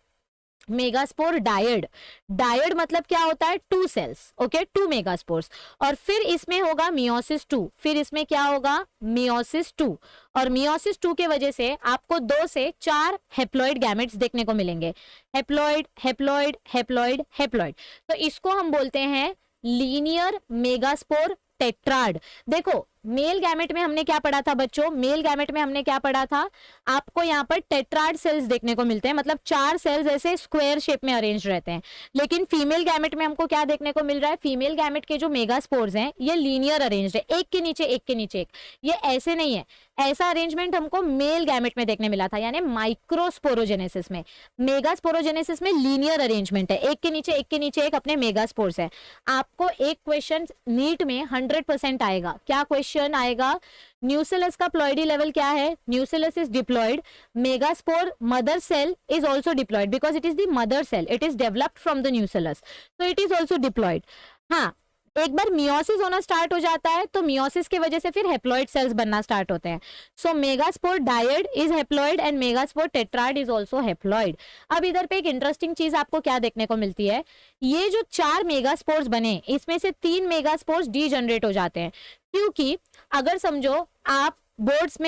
मेगास्पोर डायड। डायड मतलब क्या होता है? 2 सेल्स, ओके 2 मेगास्पोर्स। और फिर इसमें होगा मियोसिस 2, फिर इसमें क्या होगा? मियोसिस 2। और मियोसिस 2 के वजह से आपको 2 से 4 हेप्लॉइड गैमेट्स देखने को मिलेंगे। हेप्लॉइड हेप्लॉइड हेप्लॉइड हेप्लॉइड, तो इसको हम बोलते हैं लीनियर मेगास्पोर टेट्राड। देखो मेल गैमेट में हमने क्या पढ़ा था बच्चों? मेल गैमेट में हमने क्या पढ़ा था? आपको यहाँ पर टेट्राड सेल्स देखने को मिलते हैं, मतलब 4 सेल्स ऐसे स्क्वायर शेप में अरेंज रहते हैं। लेकिन फीमेल गैमेट में हमको क्या देखने को मिल रहा है? फीमेल गैमेट के जो मेगास्पोर्स हैं ये लीनियर अरेंज्ड है, एक के नीचे एक के नीचे एक, ये ऐसे नहीं है। ऐसा अरेंजमेंट हमको मेल गैमेट में देखने मिला था, यानी माइक्रोस्पोरोजेनेसिस में। मेगास्पोरोजेनेसिस में लीनियर अरेंजमेंट है, एक के नीचे एक अपने मेगास्पोर्स है। आपको एक क्वेश्चन नीट में 100% आएगा। क्या क्वेश्चन आएगा? न्यूसेलस का प्लॉइडी लेवल क्या है? Nucellus is diploid, megaspore mother cell is also diploid because it is the mother cell, it is developed from the nucellus, तो इट इज आल्सो डिप्लॉयड। हाँ, एक बार मियोसिस होना स्टार्ट हो जाता है तो मियोसिस की वजह से फिर हेप्लॉइड सेल्स बनना स्टार्ट होते हैं। So megaspore dyad is haploid and megaspore tetrad is also haploid. अब इधर पे एक इंटरेस्टिंग चीज आपको क्या देखने को मिलती है? ये जो 4 मेगास्पोर्स बने इसमें से 3 मेगास्पोर्स डीजनरेट हो जाते हैं, क्योंकि अगर समझो आप बोर्ड्स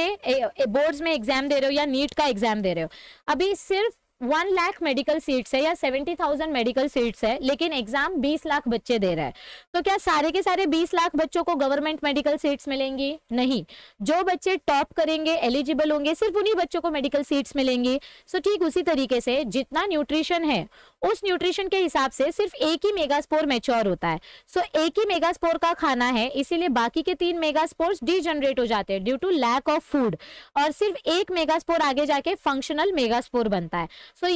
में एग्जाम दे रहे हो या नीट का एग्जाम दे रहे हो, अभी सिर्फ 1 लाख मेडिकल सीट्स है या 70,000 मेडिकल सीट्स है, लेकिन एग्जाम 20 लाख बच्चे दे रहे हैं, तो क्या सारे के सारे 20 लाख बच्चों को गवर्नमेंट मेडिकल सीट्स मिलेंगी? नहीं। जो बच्चे टॉप करेंगे, एलिजिबल होंगे, सिर्फ उन्हीं बच्चों को मेडिकल सीट्स मिलेंगी। सो ठीक उसी तरीके से जितना न्यूट्रिशन है उस न्यूट्रिशन के हिसाब से सिर्फ एक ही मेगास्पोर मैच्योर होता है। सो एक ही मेगास्पोर का खाना है, इसीलिए बाकी के 3 मेगास्पोर्स डीजनरेट हो जाते हैं due to lack of food, और सिर्फ एक मेगास्पोर आगे जाके फंक्शनल मेगास्पोर बनता है। सो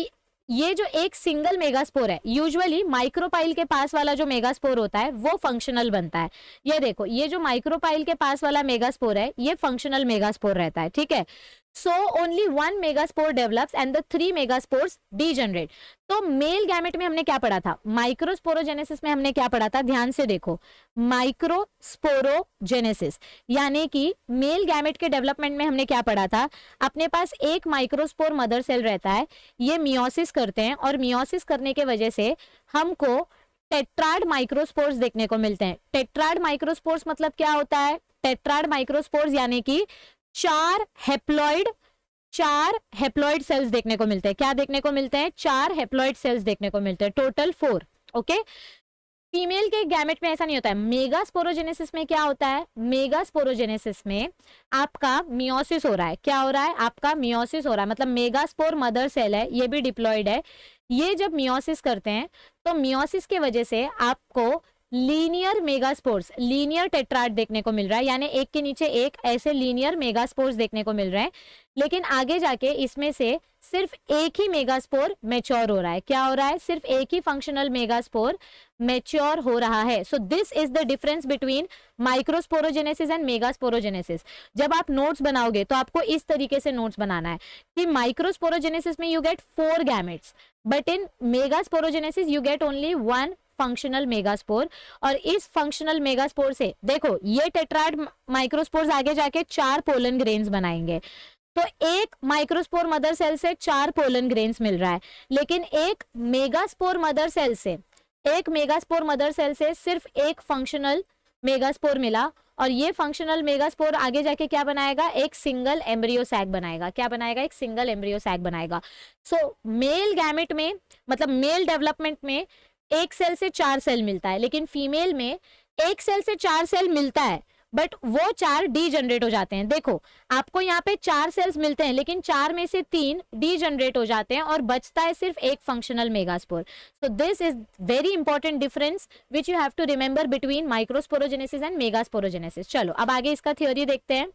ये जो एक सिंगल मेगास्पोर है, यूजुअली माइक्रोपाइल के पास वाला जो मेगास्पोर होता है वो फंक्शनल बनता है। ये देखो, ये जो माइक्रोपाइल के पास वाला मेगास्पोर है ये फंक्शनल मेगास्पोर रहता है, ठीक है। So only 1 megaspore develops and the 3 megaspores degenerate. तो मेल गैमेट में हमने क्या पढ़ा था? माइक्रोस्पोरोजेनेसिस में हमने क्या पढ़ा था? ध्यान से देखो, माइक्रोस्पोरोजेनेसिस यानी कि मेल गैमेट के डेवलपमेंट में हमने क्या पढ़ा था? अपने पास एक माइक्रोस्पोर मदर सेल रहता है, ये मियोसिस करते हैं और मियोसिस करने के वजह से हमको टेट्राड माइक्रोस्पोर्स देखने को मिलते हैं। टेट्राड माइक्रोस्पोर्स मतलब क्या होता है? टेट्राड माइक्रोस्पोर्स यानी कि 4 हेप्लॉइड सेल्स देखने को मिलते हैं। क्या देखने को मिलते हैं? 4 हेप्लॉइड सेल्स देखने को मिलते हैं, टोटल 4, ओके। फीमेल के गैमेट में ऐसा नहीं होता है। मेगास्पोरोजेनेसिस में क्या होता है, मेगास्पोरोजेनेसिस में आपका मियोसिस हो रहा है। क्या हो रहा है, आपका मियोसिस हो रहा है, मतलब मेगास्पोर मदर सेल है, ये भी डिप्लॉयड है। ये जब मियोसिस करते हैं तो मियोसिस की वजह से आपको लीनियर मेगास्पोर्स, लीनियर टेट्राड देखने को मिल रहा है, यानी एक के नीचे एक ऐसे लीनियर मेगास्पोर्स देखने को मिल रहे हैं। लेकिन आगे जाके इसमें से सिर्फ एक ही मेगास्पोर मैच्योर हो रहा है। क्या हो रहा है, सिर्फ एक ही फंक्शनल मेगास्पोर मैच्योर हो रहा है। सो this is the difference between microsporogenesis and megasporogenesis. जब आप नोट्स बनाओगे तो आपको इस तरीके से नोट्स बनाना है कि माइक्रोस्पोरोजेनेसिस में you get 4 gametes, but in megasporogenesis you get only 1 functional megaspore. और इस फंक्शनल मेगास्पोर से देखो ये टेट्राड माइक्रोस्पोर्स आगे जाके 4 पोलन ग्रेन्स बनाएंगे। तो एक माइक्रोस्पोर मदर सेल से 4 पोलन ग्रेन्स मिल रहा है, लेकिन एक मेगास्पोर मदर सेल से सिर्फ एक फंक्शनल मेगास्पोर मिला। और ये फंक्शनल मेगास्पोर आगे जाके क्या बनाएगा, एक सिंगल एम्ब्रियो सैक बनाएगा। क्या बनाएगा, एक सिंगल एम्ब्रियो सैक बनाएगा। सो मेल गैमेट में, मतलब मेल डेवलपमेंट में एक सेल से 4 सेल मिलता है, लेकिन फीमेल में एक सेल से 4 सेल मिलता है, बट वो 4 डी जनरेट हो जाते हैं। देखो आपको यहाँ पे 4 सेल्स मिलते हैं, लेकिन 4 में से 3 डी जनरेट हो जाते हैं और बचता है सिर्फ एक functional megaspore. So this is very important difference which you have to remember between microsporogenesis and megasporogenesis. चलो अब आगे इसका थ्योरी देखते हैं।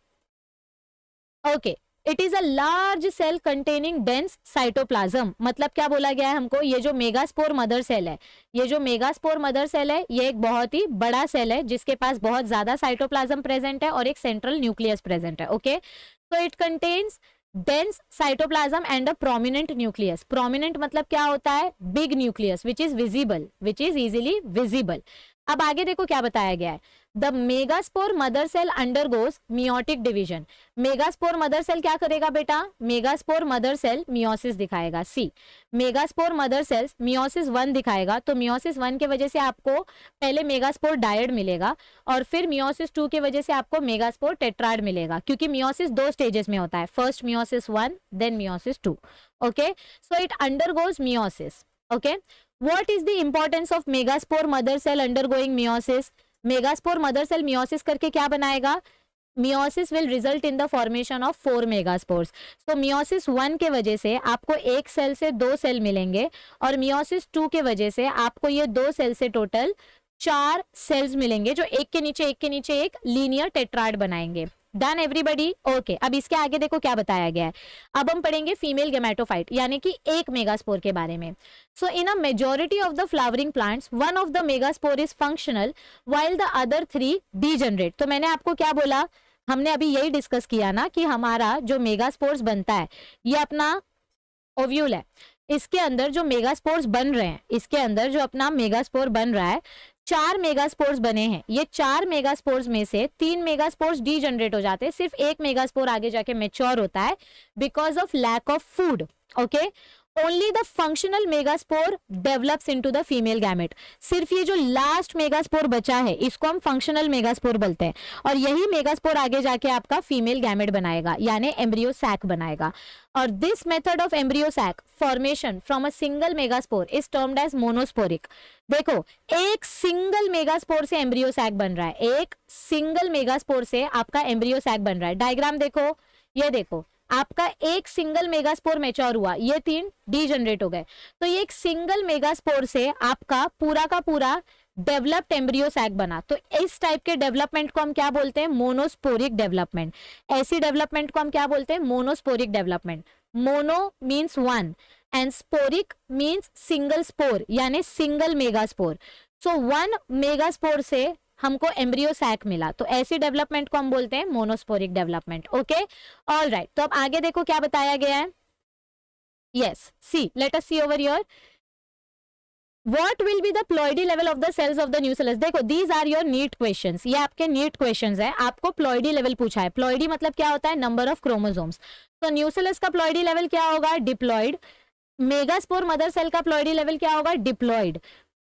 Okay, it is a large cell containing dense cytoplasm. मतलब क्या बोला गया है हमको, ये जो मेगास्पोर मदर सेल है, ये जो मेगास्पोर मदर सेल है, ये एक बहुत ही बड़ा सेल है जिसके पास बहुत ज्यादा साइटोप्लाज्म प्रेजेंट है और एक सेंट्रल न्यूक्लियस प्रेजेंट है। ओके, तो it contains dense cytoplasm and a prominent nucleus. Prominent मतलब क्या होता है, big nucleus which is visible, which is easily visible. अब आगे देखो क्या बताया गया है, the megaspore mother cell undergoes meiotic division. Megaspore mother cell क्या करेगा बेटा, मेगास्पोर मदर सेल मियोसिस दिखाएगा। See, megaspore mother cells meiosis 1 दिखाएगा, तो मियोसिस 1 के वजह से आपको पहले मेगास्पोर डायड मिलेगा और फिर मियोसिस 2 की वजह से आपको मेगास्पोर टेट्राड मिलेगा, क्योंकि मियोसिस 2 स्टेजेस में होता है, first meiosis 1 then meiosis 2। Okay, so it undergoes meiosis. Okay, what is the importance of megaspore mother cell undergoing meiosis? Megaspore mother cell meiosis करके क्या बनाएगा, meiosis will result in the formation of 4 megaspores. So meiosis 1 के वजह से आपको एक cell से 2 cell मिलेंगे और मियोसिस 2 के वजह से आपको ये 2 सेल से टोटल 4 सेल्स मिलेंगे, जो एक के नीचे एक लीनियर टेट्राड बनाएंगे। Done everybody? ओके, अब इसके आगे देखो क्या बताया गया है। अब हम पढ़ेंगे फीमेल गेमेटोफाइट, यानी कि एक मेगास्पोर के बारे में। So in a majority of the flowering plants one of the megaspore is functional while the other 3 degenerate. तो मैंने आपको क्या बोला, हमने अभी यही डिस्कस किया ना कि हमारा जो मेगास्पोर्स बनता है ये अपना ओव्यूल है, इसके अंदर जो मेगास्पोर्स बन रहे हैं, इसके अंदर जो अपना मेगास्पोर बन रहा है, 4 मेगास्पोर्स बने हैं। ये 4 मेगास्पोर्स में से 3 मेगास्पोर्स डी जनरेट हो जाते हैं, सिर्फ एक मेगास्पोर आगे जाके मैच्योर होता है because of lack of food. Okay, only the functional megaspore develops into the female gamete. सिर्फ ये जो लास्ट मेगास्पोर बचा है इसको हम फंक्शनल मेगास्पोर बोलते हैं, और यही मेगास्पोर आगे जाके आपका फीमेल गैमेट बनाएगा, यानी एम्ब्रियो सैक बनाएगा। और this method of embryo sac formation from a single megaspore is termed as monosporic. देखो, एक सिंगल मेगास्पोर से एम्ब्रियो सैक बन रहा है, एक सिंगल मेगास्पोर से आपका एम्ब्रियो सैक बन रहा है। डायग्राम देखो, ये देखो, आपका एक सिंगल मेगास्पोर मैच्योर हुआ, ये 3 डी जनरेट हो गए, तो ये एक सिंगल मेगास्पोर से आपका पूरा का पूरा डेवलप्ड एम्ब्रियो सैक बना। तो इस टाइप के डेवलपमेंट को हम क्या बोलते हैं, मोनोस्पोरिक डेवलपमेंट। ऐसी डेवलपमेंट को हम क्या बोलते हैं, monosporic development. Mono means 1 and sporic means single spore, यानी सिंगल मेगास्पोर। सो 1 मेगास्पोर से हमको एम्ब्रियो सैक मिला, तो ऐसी डेवलपमेंट को हम बोलते हैं monosporic development. Okay, all right, तो अब आगे देखो क्या बताया गया है। Yes, see, let us see over here, what will be the ploidy level of the cells of the nucellus. देखो, these are your NEET questions, ये आपके नीट क्वेश्चंस है, आपको प्लॉइडी लेवल पूछा है। प्लॉइडी मतलब क्या होता है, नंबर ऑफ क्रोमोसोम्स। तो न्यूसेलस का प्लॉइडी लेवल क्या होगा, डिप्लॉइड। मेगास्पोर मदर सेल का प्लॉइडी लेवल क्या होगा, डिप्लॉइड।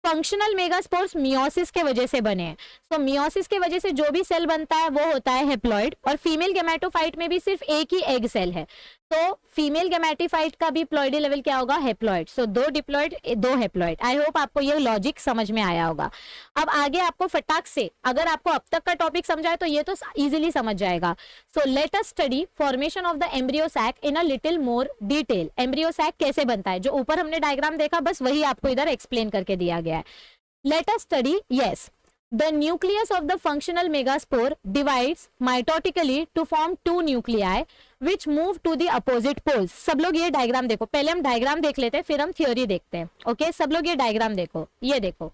फंक्शनल मेगास्पोर्स मियोसिस के वजह से बने हैं, सो मियोसिस के वजह से जो भी सेल बनता है वो होता है हेप्लॉइड। और फीमेल गेमेटोफाइट में भी सिर्फ एक ही एग सेल है, तो फीमेल गैमेटिफाइट का भी प्लॉइडी लेवल क्या होगा, haploid. So 2 diploid 2 haploid. I hope आपको ये लॉजिक समझ में आया होगा। अब आगे आपको फटाक से, अगर आपको अब तक का टॉपिक समझा है तो ये तो इजीली समझ जाएगा। So let us study formation of the embryo sac in a little more detail. Embryo sac कैसे बनता है, जो ऊपर हमने डायग्राम देखा बस वही आपको इधर एक्सप्लेन करके दिया गया है। Late us study, yes, the nucleus of the functional megaspore divides mitotically to form 2 nuclei which move to the opposite poles। सब लोग ये डायग्राम देखो, पहले हम डायग्राम देख लेते हैं फिर हम थ्योरी देखते हैं। ओके सब लोग ये डायग्राम देखो, ये देखो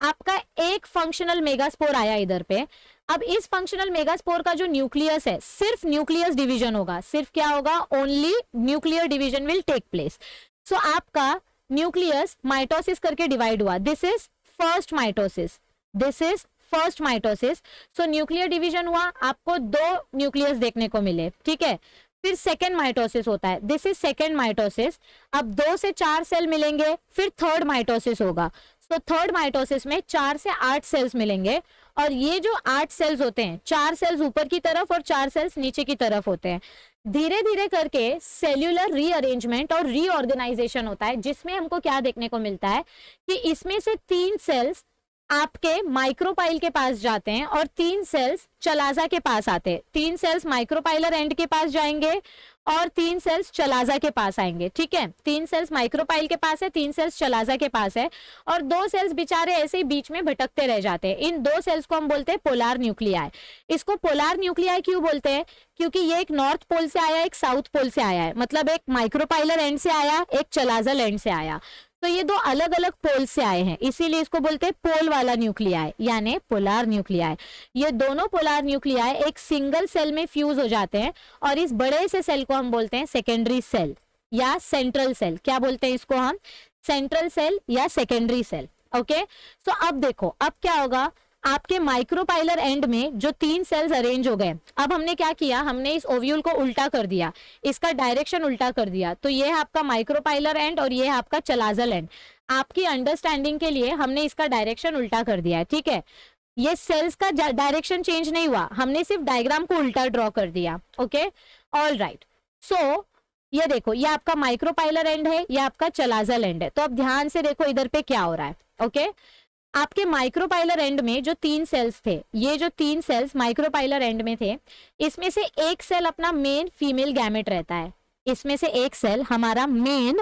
आपका एक फंक्शनल मेगास्पोर आया इधर पे। अब इस फंक्शनल मेगास्पोर का जो न्यूक्लियस है, सिर्फ न्यूक्लियस डिवीजन होगा, सिर्फ क्या होगा, only nuclear division will take place. So आपका न्यूक्लियस माइटोसिस करके डिवाइड हुआ, this is first mitosis, this is first mitosis. So nuclear division हुआ, आपको 2 न्यूक्लियस देखने को मिले, ठीक है। फिर सेकेंड माइटोसिस होता है, दिस इज सेकेंड माइटोसिस। अब 2 से 4 सेल मिलेंगे, फिर थर्ड माइटोसिस होगा। सो थर्ड माइटोसिस में 4 से 8 सेल्स मिलेंगे, और ये जो 8 सेल्स होते हैं, 4 सेल्स ऊपर की तरफ और 4 सेल्स नीचे की तरफ होते हैं। धीरे धीरे करके सेल्यूलर रीअरेंजमेंट और रीऑर्गेनाइजेशन होता है, जिसमें हमको क्या देखने को मिलता है कि इसमें से 3 सेल्स आपके माइक्रोपाइल के पास जाते हैं और 3 सेल्स चलाजा के पास आते हैं। 3 सेल्स माइक्रोपाइलर एंड के पास जाएंगे और 3 सेल्स चलाजा के पास आएंगे, ठीक है। 3 सेल्स माइक्रोपाइल के पास है, 3 सेल्स चलाजा के पास है, और 2 सेल्स बेचारे ऐसे ही बीच में भटकते रह जाते हैं। इन 2 सेल्स को हम बोलते हैं पोलार न्यूक्लियाई। इसको पोलार न्यूक्लियाई क्यों बोलते हैं, क्योंकि ये एक नॉर्थ पोल से आया, एक साउथ पोल से आया है, मतलब एक माइक्रोपाइलर एंड से आया, एक चलाजल एंड से आया। तो ये 2 अलग अलग पोल से आए हैं, इसीलिए इसको बोलते हैं पोल वाला न्यूक्लियाई, यानी पोलार न्यूक्लियाई। ये दोनों पोलार न्यूक्लियाई एक सिंगल सेल में फ्यूज हो जाते हैं, और इस बड़े से सेल को हम बोलते हैं सेकेंडरी सेल या सेंट्रल सेल। क्या बोलते हैं इसको हम, सेंट्रल सेल या सेकेंडरी सेल। ओके सो अब देखो, अब क्या होगा, आपके माइक्रोपाइलर एंड में जो 3 सेल्स अरेंज हो गए। अब हमने क्या किया, हमने इस ओव्यूल को उल्टा कर दिया, इसका डायरेक्शन उल्टा कर दिया, तो ये है आपका माइक्रोपाइलर एंड और ये है आपका चलाजल एंड। आपकी अंडरस्टैंडिंग के लिए हमने इसका डायरेक्शन उल्टा कर दिया है, ठीक है। ये सेल्स का डायरेक्शन चेंज नहीं हुआ, हमने सिर्फ डायग्राम को उल्टा ड्रॉ कर दिया। Okay all right. सो ये देखो, ये आपका माइक्रोपाइलर एंड है, ये आपका चलाजल एंड है। तो अब ध्यान से देखो इधर पे क्या हो रहा है। ओके आपके माइक्रोपाइलर एंड में जो 3 सेल्स थे, ये जो 3 सेल्स माइक्रोपाइलर एंड में थे, इसमें से एक सेल अपना मेन फीमेल गैमेट रहता है। इसमें से एक सेल हमारा मेन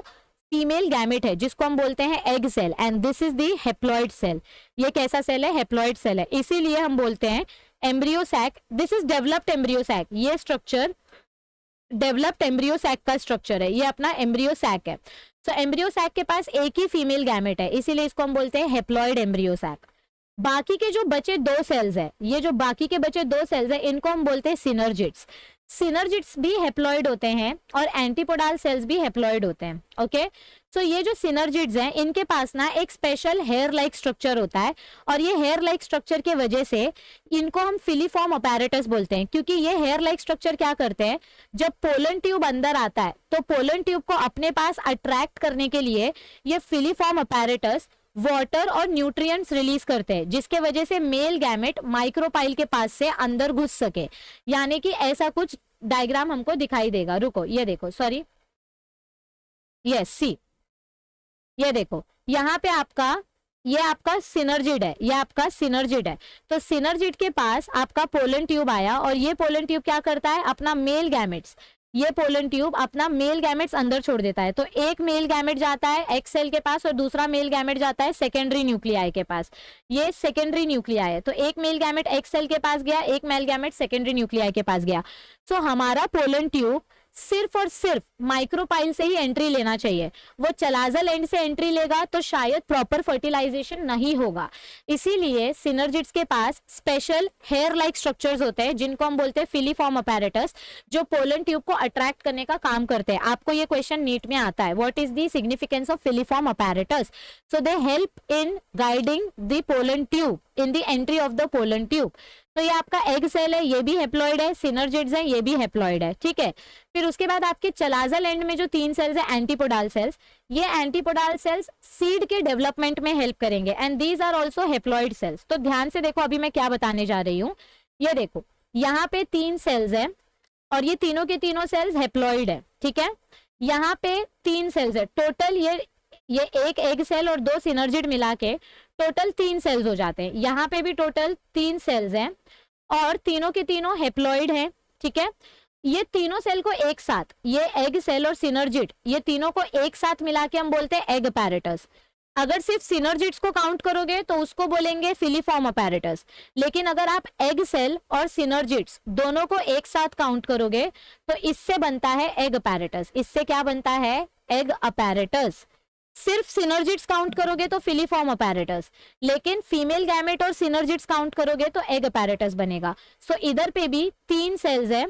फीमेल गैमेट है, जिसको हम बोलते हैं egg cell, and this is the haploid cell. ये कैसा सेल है, हेप्लॉइड सेल है, इसीलिए हम बोलते हैं embryo sac. This is developed embryo sac, ये स्ट्रक्चर डेवलप्ड एम्ब्रियो सैक का स्ट्रक्चर है, ये अपना एम्ब्रियो सैक है। सो एम्ब्रियो सैक के पास एक ही फीमेल गैमेट है, इसीलिए इसको हम बोलते हैं हेप्लॉइड एम्ब्रियो सैक। बाकी के जो बचे 2 सेल्स है, ये जो बाकी के बचे 2 सेल्स है, इनको हम बोलते हैं सिनर्जिड्स। सिनर्जिड्स भी हेप्लॉइड होते हैं और एंटीपोडाल सेल्स भी हेप्लॉइड होते हैं। ओके सो ये जो सिनर्जिड्स हैं, इनके पास ना एक स्पेशल हेयर लाइक स्ट्रक्चर होता है, और ये हेयर लाइक स्ट्रक्चर के वजह से इनको हम फिलीफॉर्म अपैरेटस बोलते हैं। क्योंकि ये हेयर लाइक स्ट्रक्चर क्या करते हैं, जब पोलन ट्यूब अंदर आता है तो पोलन ट्यूब को अपने पास अट्रैक्ट करने के लिए ये फिलीफॉर्म अपैरेटस वाटर और न्यूट्रिएंट्स रिलीज करते हैं, जिसके वजह से मेल गैमेट माइक्रोपाइल के पास से अंदर घुस सके। यानी कि ऐसा कुछ डायग्राम हमको दिखाई देगा। रुको ये देखो, सॉरी, यस सी, ये देखो यहाँ पे आपका, ये आपका सिनर्जिड है, ये आपका सिनर्जिड है। तो सिनर्जिड के पास आपका पोलन ट्यूब आया, और ये पोलन ट्यूब क्या करता है, अपना मेल गैमेट्स, ये पोलन ट्यूब अपना मेल गैमेट्स अंदर छोड़ देता है। तो एक मेल गैमेट जाता है एक्स सेल के पास और दूसरा मेल गैमेट जाता है सेकेंडरी न्यूक्लियाई के पास। ये सेकेंडरी न्यूक्लियाई है, तो एक मेल गैमेट एक्स सेल के पास गया, एक मेल गैमेट सेकेंडरी न्यूक्लियाई के पास गया। सो हमारा पोलन ट्यूब सिर्फ और सिर्फ माइक्रोपाइल से ही एंट्री लेना चाहिए। वो चलाजल एंड से एंट्री लेगा तो शायद प्रॉपर फर्टिलाइजेशन नहीं होगा। इसीलिए सिनर्जिड्स के पास स्पेशल हेयर लाइक स्ट्रक्चर्स होते हैं, जिनको हम बोलते हैं फिलीफॉर्म अपैरेटस, जो पोलन ट्यूब को अट्रैक्ट करने का काम करते हैं। आपको ये क्वेश्चन नीट में आता है, what is the significance of filiform apparatus. So they help in guiding the pollen tube in the entry of the pollen tube. तो ये आपका एग सेल है, ये भी हेप्लॉइड है, सिनर्जिड्स है, ये भी हेप्लॉइड है, ठीक है। फिर उसके बाद आपके चलाजल एंड में जो 3 सेल्स है एंटीपोडाल सेल्स, ये एंटीपोडाल सेल्स सीड के डेवलपमेंट में हेल्प करेंगे, and these are also haploid cells. तो ध्यान से देखो, अभी मैं क्या बताने जा रही हूँ। ये देखो यहाँ पे 3 सेल्स है और ये तीनों के तीनों सेल्स हेप्लॉइड है, ठीक है। यहाँ पे 3 सेल्स है टोटल, ये एक एग सेल और 2 सिनर्जिड मिला के टोटल 3 सेल्स हो जाते हैं। यहाँ पे भी टोटल 3 सेल्स हैं और तीनों के तीनों हेप्लॉइड हैं, ठीक है। ये तीनों सेल को एक साथ, ये एग सेल और सिनर्जिड, ये तीनों को एक साथ मिला के हम बोलते हैं एग अपैरेटस। अगर सिर्फ सिनर्जिड्स को काउंट करोगे तो उसको बोलेंगे फिलीफॉर्म अपैरेटस। लेकिन अगर आप एग सेल और सिनर्जिड्स दोनों को एक साथ काउंट करोगे तो इससे बनता है एग अपैरेटस। इससे क्या बनता है? Egg apparatus. सिर्फ सिनर्जिड्स काउंट करोगे तो फिलीफॉर्म अपैरेटस, लेकिन फीमेल गैमेट और सिनर्जिड्स काउंट करोगे तो एग अपैरेटस बनेगा। सो इधर पे भी 3 सेल्स है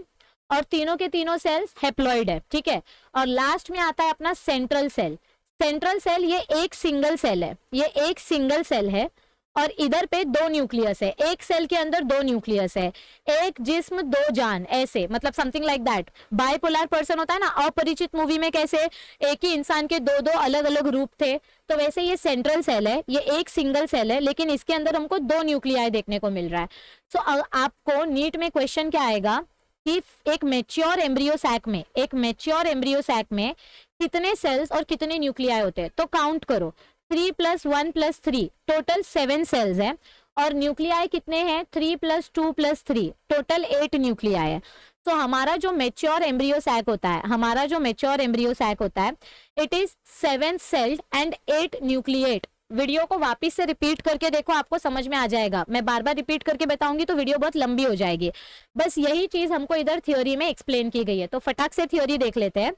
और तीनों के तीनों सेल्स हेप्लॉइड है, ठीक है। और लास्ट में आता है अपना सेंट्रल सेल। सेंट्रल सेल ये एक सिंगल सेल है, ये एक सिंगल सेल है और इधर पे 2 न्यूक्लियस है। एक सेल के अंदर 2 न्यूक्लियस है, एक जिस्म 2 जान, ऐसे मतलब something like that. Bipolar person होता है ना, अपरिचित मूवी में कैसे एक ही इंसान के 2 अलग अलग रूप थे, तो वैसे ये सेंट्रल सेल है, ये एक सिंगल सेल है, लेकिन इसके अंदर हमको 2 न्यूक्लियाई देखने को मिल रहा है। सो आपको नीट में क्वेश्चन क्या आएगा कि एक मैच्योर एम्ब्रियो सैक में, एक मैच्योर एम्ब्रियो सैक में कितने सेल्स और कितने न्यूक्लियाई होते हैं? तो काउंट करो, 3 + 1 + 3 टोटल 7 सेल्स है और न्यूक्लियाई कितने हैं? 3 + 2 + 3 टोटल 8 न्यूक्लियाई है। तो हमारा जो मैच्योर एम्ब्रियो सैक होता है, हमारा जो मैच्योर एम्ब्रियो सैक होता है, it is 7 celled and 8 nucleate. Video को वापस से रिपीट करके देखो, आपको समझ में आ जाएगा। मैं बार बार रिपीट करके बताऊंगी तो वीडियो बहुत लंबी हो जाएगी। बस यही चीज हमको इधर थ्योरी में एक्सप्लेन की गई है, तो फटाक से थ्योरी देख लेते हैं।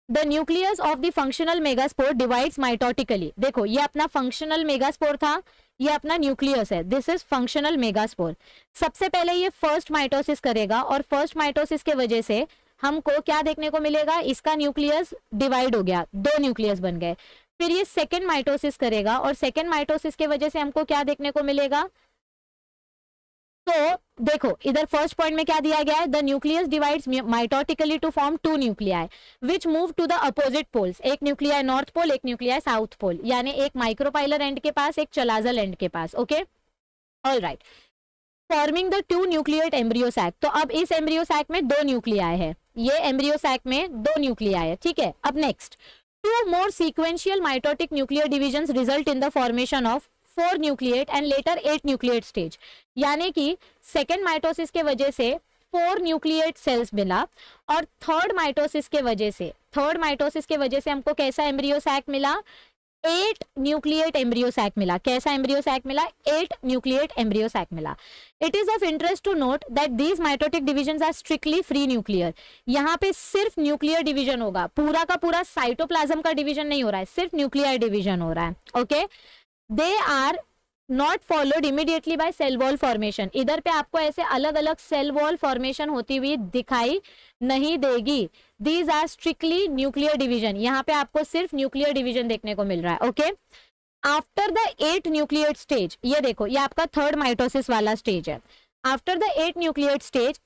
The nucleus of the functional megaspore divides mitotically. देखो ये अपना फंक्शनल मेगास्पोर था, ये अपना न्यूक्लियस है, दिस इज फंक्शनल मेगास्पोर। सबसे पहले ये फर्स्ट माइटोसिस करेगा और फर्स्ट माइटोसिस के वजह से हमको क्या देखने को मिलेगा? इसका न्यूक्लियस डिवाइड हो गया, 2 न्यूक्लियस बन गए। फिर ये सेकेंड माइटोसिस करेगा और सेकेंड माइटोसिस के वजह से हमको क्या देखने को मिलेगा? तो देखो इधर फर्स्ट पॉइंट में क्या दिया गया है? The nucleus divides mitotically to form 2 nuclei which move to the opposite poles. एक न्यूक्लियाई नॉर्थ पोल, एक न्यूक्लियाई साउथ पोल, यानी एक माइक्रोपाइलर एंड के पास, एक चलाजल एंड के पास। Okay, alright, forming the 2 nucleate embryo sac. तो अब इस एम्ब्रियो सैक में 2 न्यूक्लियाई है, ये एम्ब्रियो सैक में 2 न्यूक्लियाई है, ठीक है। अब next, 2 more sequential mitotic nuclear divisions result in the formation of 4 nucleate and later 8 nucleate stage। यानी कि सेकेंड माइटोसिस के वजह से 4 न्यूक्लिएट सेल्स मिला और थर्ड माइटोसिस के वजह से हमको कैसा एम्ब्रियो सैक मिला? 8 न्यूक्लिएट एम्ब्रियो सैक मिला। कैसा एम्ब्रियो सैक मिला? 8 न्यूक्लिएट एम्ब्रियो सैक मिला। It is of interest to note that these mitotic divisions are strictly free nuclear. यहाँ पे सिर्फ न्यूक्लियर डिवीजन होगा, पूरा का पूरा साइटोप्लाज्म का डिवीजन नहीं हो रहा है, सिर्फ न्यूक्लियर डिवीजन हो रहा है। Okay, they are not followed immediately by cell wall formation. इधर पे आपको ऐसे अलग अलग सेल वॉल फॉर्मेशन होती हुई दिखाई नहीं देगी। These are strictly nuclear division, यहाँ पे आपको सिर्फ न्यूक्लियर डिवीजन देखने को मिल रहा है। Okay, after the 8 nucleate stage, ये देखो ये आपका थर्ड माइटोसिस वाला स्टेज है। After the 8 nucleate stage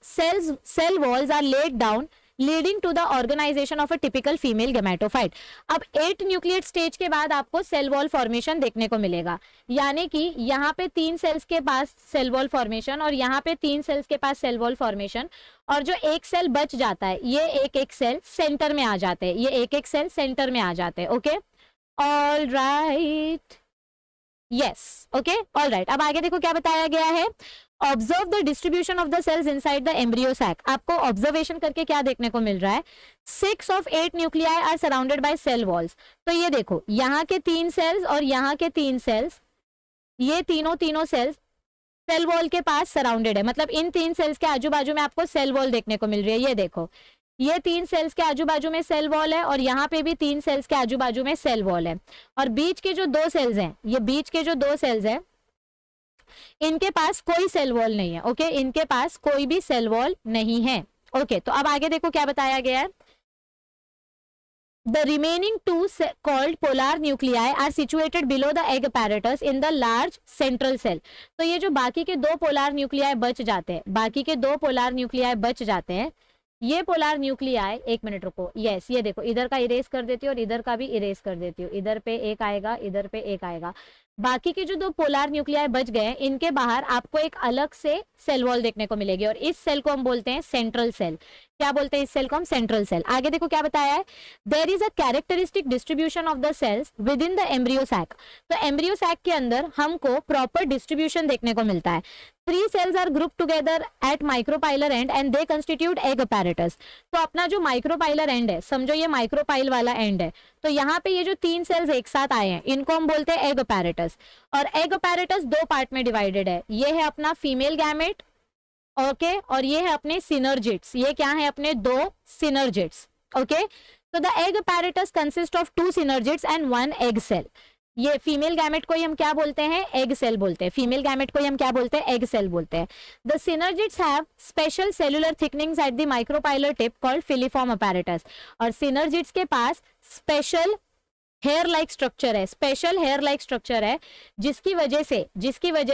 cell walls are laid down leading to the organization of a typical female gametophyte. अब 8 न्यूक्लिएट स्टेज के बाद आपको सेल वॉल फॉर्मेशन देखने को मिलेगा, यानी कि यहाँ पे 3 सेल्स के पास सेल वॉल फॉर्मेशन और यहाँ पे 3 सेल्स के पास सेल वॉल फॉर्मेशन, और जो एक सेल बच जाता है ये एक सेल सेंटर में आ जाते हैं, ये एक सेल सेंटर में आ जाते हैं। Okay, all right, yes, okay, all right. अब आगे देखो क्या बताया गया है। Observe the distribution of the cells inside the embryo sac. आपको ऑब्जर्वेशन करके क्या देखने को मिल रहा है? 6 of 8 nuclei are surrounded by cell walls. तो ये देखो यहाँ के 3 सेल्स और यहाँ के 3 सेल्स, ये तीनों सेल्स सेल वॉल के पास सराउंडेड है, मतलब इन 3 सेल्स के आजू बाजू में आपको सेल वॉल देखने को मिल रही है। ये देखो ये 3 सेल्स के आजू बाजू में सेल वॉल है और यहाँ पे भी 3 सेल्स के आजू बाजू में सेल वॉल है, और बीच के जो 2 सेल्स हैं, ये बीच के जो 2 सेल्स हैं, इनके पास कोई सेल वॉल नहीं है। ओके, इनके पास कोई भी सेल वॉल नहीं है। ओके, तो अब आगे देखो क्या बताया गया है। The remaining 2 called polar nuclei are situated below the egg apparatus in the large central cell। तो ये जो बाकी के 2 पोलर न्यूक्लियाई बच जाते हैं, बाकी के 2 पोलर न्यूक्लियाई बच जाते हैं, ये पोलर न्यूक्लियाई, एक मिनट रुको, यस, ये देखो इधर का इरेज कर देती हूँ और इधर का भी इरेज कर देती हूँ। इधर पे एक आएगा, इधर पे एक आएगा। बाकी के जो 2 पोलर न्यूक्लियाई बच गए, इनके बाहर आपको एक अलग से सेल वॉल देखने को मिलेगी और इस सेल को हम बोलते हैं सेंट्रल सेल। क्या बोलते हैं इस सेल को हम? Central cell. आगे देखो क्या बताया है, there is a characteristic distribution of the cells within the embryo sac. तो एम्ब्रियो सैक के अंदर हमको प्रॉपर डिस्ट्रीब्यूशन देखने को मिलता है। 3 cells are grouped together at micropylar end and they constitute egg apparatus। तो अपना जो माइक्रोपाइलर एंड है, समझो ये माइक्रोपाइल वाला एंड है, तो यहाँ पे ये जो 3 सेल्स एक साथ आए हैं इनको हम बोलते हैं एग अपैरेटस। और एग अपैरेटस 2 पार्ट में डिवाइडेड है, ये है अपना फीमेल गैमेट, ओके, और ये है अपने सिनर्जिट्स। ये क्या है? अपने 2 सिनर्जिट्स, ओके। तो the egg apparatus consist of 2 synergids and 1 egg cell. ये फीमेल गैमेट को ही हम क्या बोलते हैं? एग सेल बोलते हैं। फीमेल गैमेट को ही हम क्या बोलते हैं? एग सेल बोलते हैं। The synergists have special cellular thickenings at the micropylar tip called filiform apparatus. और सिनर्जिट्स के पास स्पेशल हेयर लाइक स्ट्रक्चर है, स्पेशल हेयर लाइक स्ट्रक्चर है, जिसकी वजह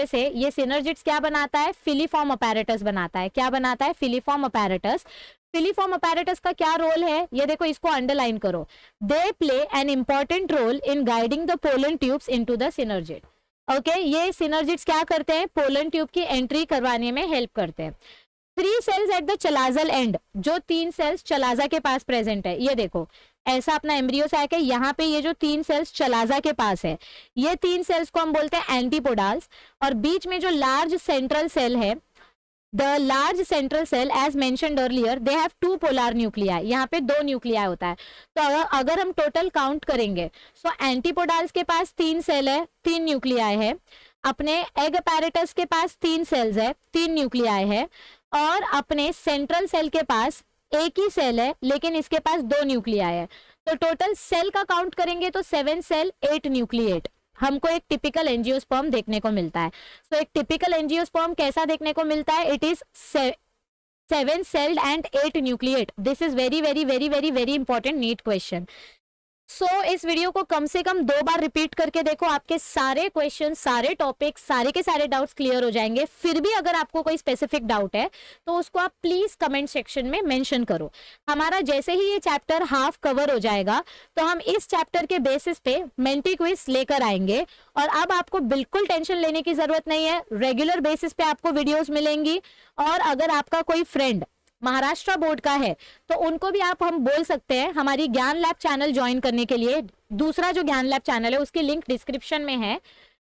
से ये सिनर्जिट्स क्या बनाता है? फिलीफॉर्म अपैरेटस बनाता है। क्या बनाता है? Filiform apparatus. फिलीफॉर्म अपैरेटस का क्या रोल है? ये देखो, इसको अंडरलाइन करो। They play an important role in guiding the pollen tubes into the synergid. Okay, ये सिनर्जिट्स क्या करते हैं? पोलन ट्यूब की एंट्री करवाने में हेल्प करते हैं। 3 cells at the chalazal end, जो 3 cells चलाजा के पास प्रेजेंट है। ये देखो, ऐसा अपना एम्ब्रियो सैक है, यहाँ पे ये जो 3 cells चलाजा के पास है, ये 3 cells को हम बोलते हैं एंटीपोडाल्स। और बीच में जो लार्ज सेंट्रल सेल है, the large central cell as mentioned earlier, they have 2 polar nuclei. यहाँ पे 2 न्यूक्लियाई होता है। तो अगर हम टोटल काउंट करेंगे, सो एंटीपोडाल्स के पास 3 सेल है, 3 न्यूक्लियाई है। अपने एग अपैरेटस के पास 3 सेल्स है, 3 न्यूक्लियाई है। और अपने सेंट्रल सेल के पास एक ही सेल है, लेकिन इसके पास 2 न्यूक्लियाई है। तो टोटल सेल का काउंट करेंगे तो 7 सेल 8 न्यूक्लिएट हमको एक टिपिकल एंजियोस्पर्म देखने को मिलता है। सो एक टिपिकल एंजियोस्पर्म कैसा देखने को मिलता है? It is 7 celled and 8 nucleate. This is very very very very very important NEET question. So इस वीडियो को कम से कम 2 बार रिपीट करके देखो, आपके सारे क्वेश्चन, सारे टॉपिक, सारे के सारे डाउट्स क्लियर हो जाएंगे। फिर भी अगर आपको कोई स्पेसिफिक डाउट है तो उसको आप प्लीज कमेंट सेक्शन में मेंशन करो। हमारा जैसे ही ये चैप्टर हाफ कवर हो जाएगा तो हम इस चैप्टर के बेसिस पे मेंटी क्विज लेकर आएंगे। और अब आपको बिल्कुल टेंशन लेने की जरूरत नहीं है, रेगुलर बेसिस पे आपको वीडियोस मिलेंगी। और अगर आपका कोई फ्रेंड महाराष्ट्र बोर्ड का है तो उनको भी हम बोल सकते हैं हमारी ज्ञान लैब चैनल ज्वाइन करने के लिए। दूसरा जो ज्ञान लैब चैनल है उसकी लिंक डिस्क्रिप्शन में है।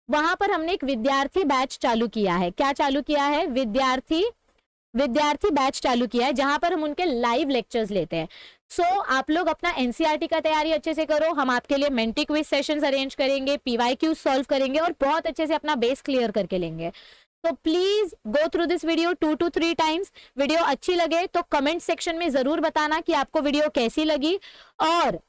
वहां पर हमने एक विद्यार्थी बैच चालू किया है। क्या चालू किया है? विद्यार्थी बैच चालू किया है, जहां पर हम उनके लाइव लेक्चर्स लेते हैं। सो आप लोग अपना एनसीईआरटी का तैयारी अच्छे से करो। हम आपके लिए मेंटी क्विज सेशंस अरेंज करेंगे, पीवाईक्यू सॉल्व करेंगे और बहुत अच्छे से अपना बेस क्लियर करके लेंगे। तो please go through this video 2 to 3 times. Video अच्छी लगे तो कमेंट सेक्शन में जरूर बताना कि आपको वीडियो कैसी लगी। और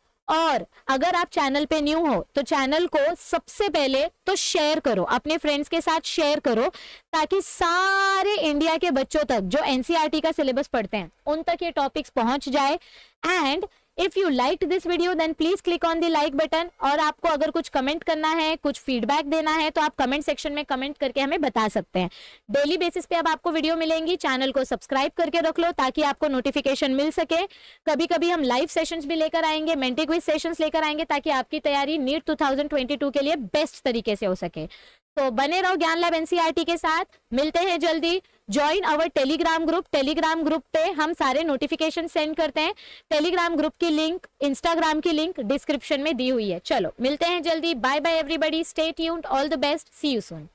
अगर आप चैनल पे न्यू हो तो चैनल को सबसे पहले तो शेयर करो, अपने फ्रेंड्स के साथ शेयर करो, ताकि सारे इंडिया के बच्चों तक जो एनसीईआरटी का सिलेबस पढ़ते हैं उन तक ये टॉपिक्स पहुंच जाए। And if you like this video then please click on the like button. और आपको अगर कुछ कमेंट करना है, कुछ फीडबैक देना है तो आप कमेंट सेक्शन में कमेंट करके हमें बता सकते हैं। डेली बेसिस पे अब आपको वीडियो मिलेंगी। चैनल को सब्सक्राइब करके रख लो ताकि आपको नोटिफिकेशन मिल सके। कभी कभी हम लाइव सेशंस भी लेकर आएंगे, मेंटी क्विज सेशंस लेकर आएंगे, ताकि आपकी तैयारी नीट 2022 के लिए बेस्ट तरीके से हो सके। तो बने रहो ज्ञान लैब एनसीईआरटी के साथ। मिलते हैं जल्दी। ज्वाइन अवर टेलीग्राम ग्रुप पे हम सारे नोटिफिकेशन सेंड करते हैं। टेलीग्राम ग्रुप की लिंक, इंस्टाग्राम की लिंक डिस्क्रिप्शन में दी हुई है। चलो मिलते हैं जल्दी। Bye bye everybody, stay tuned, all the best, see you soon.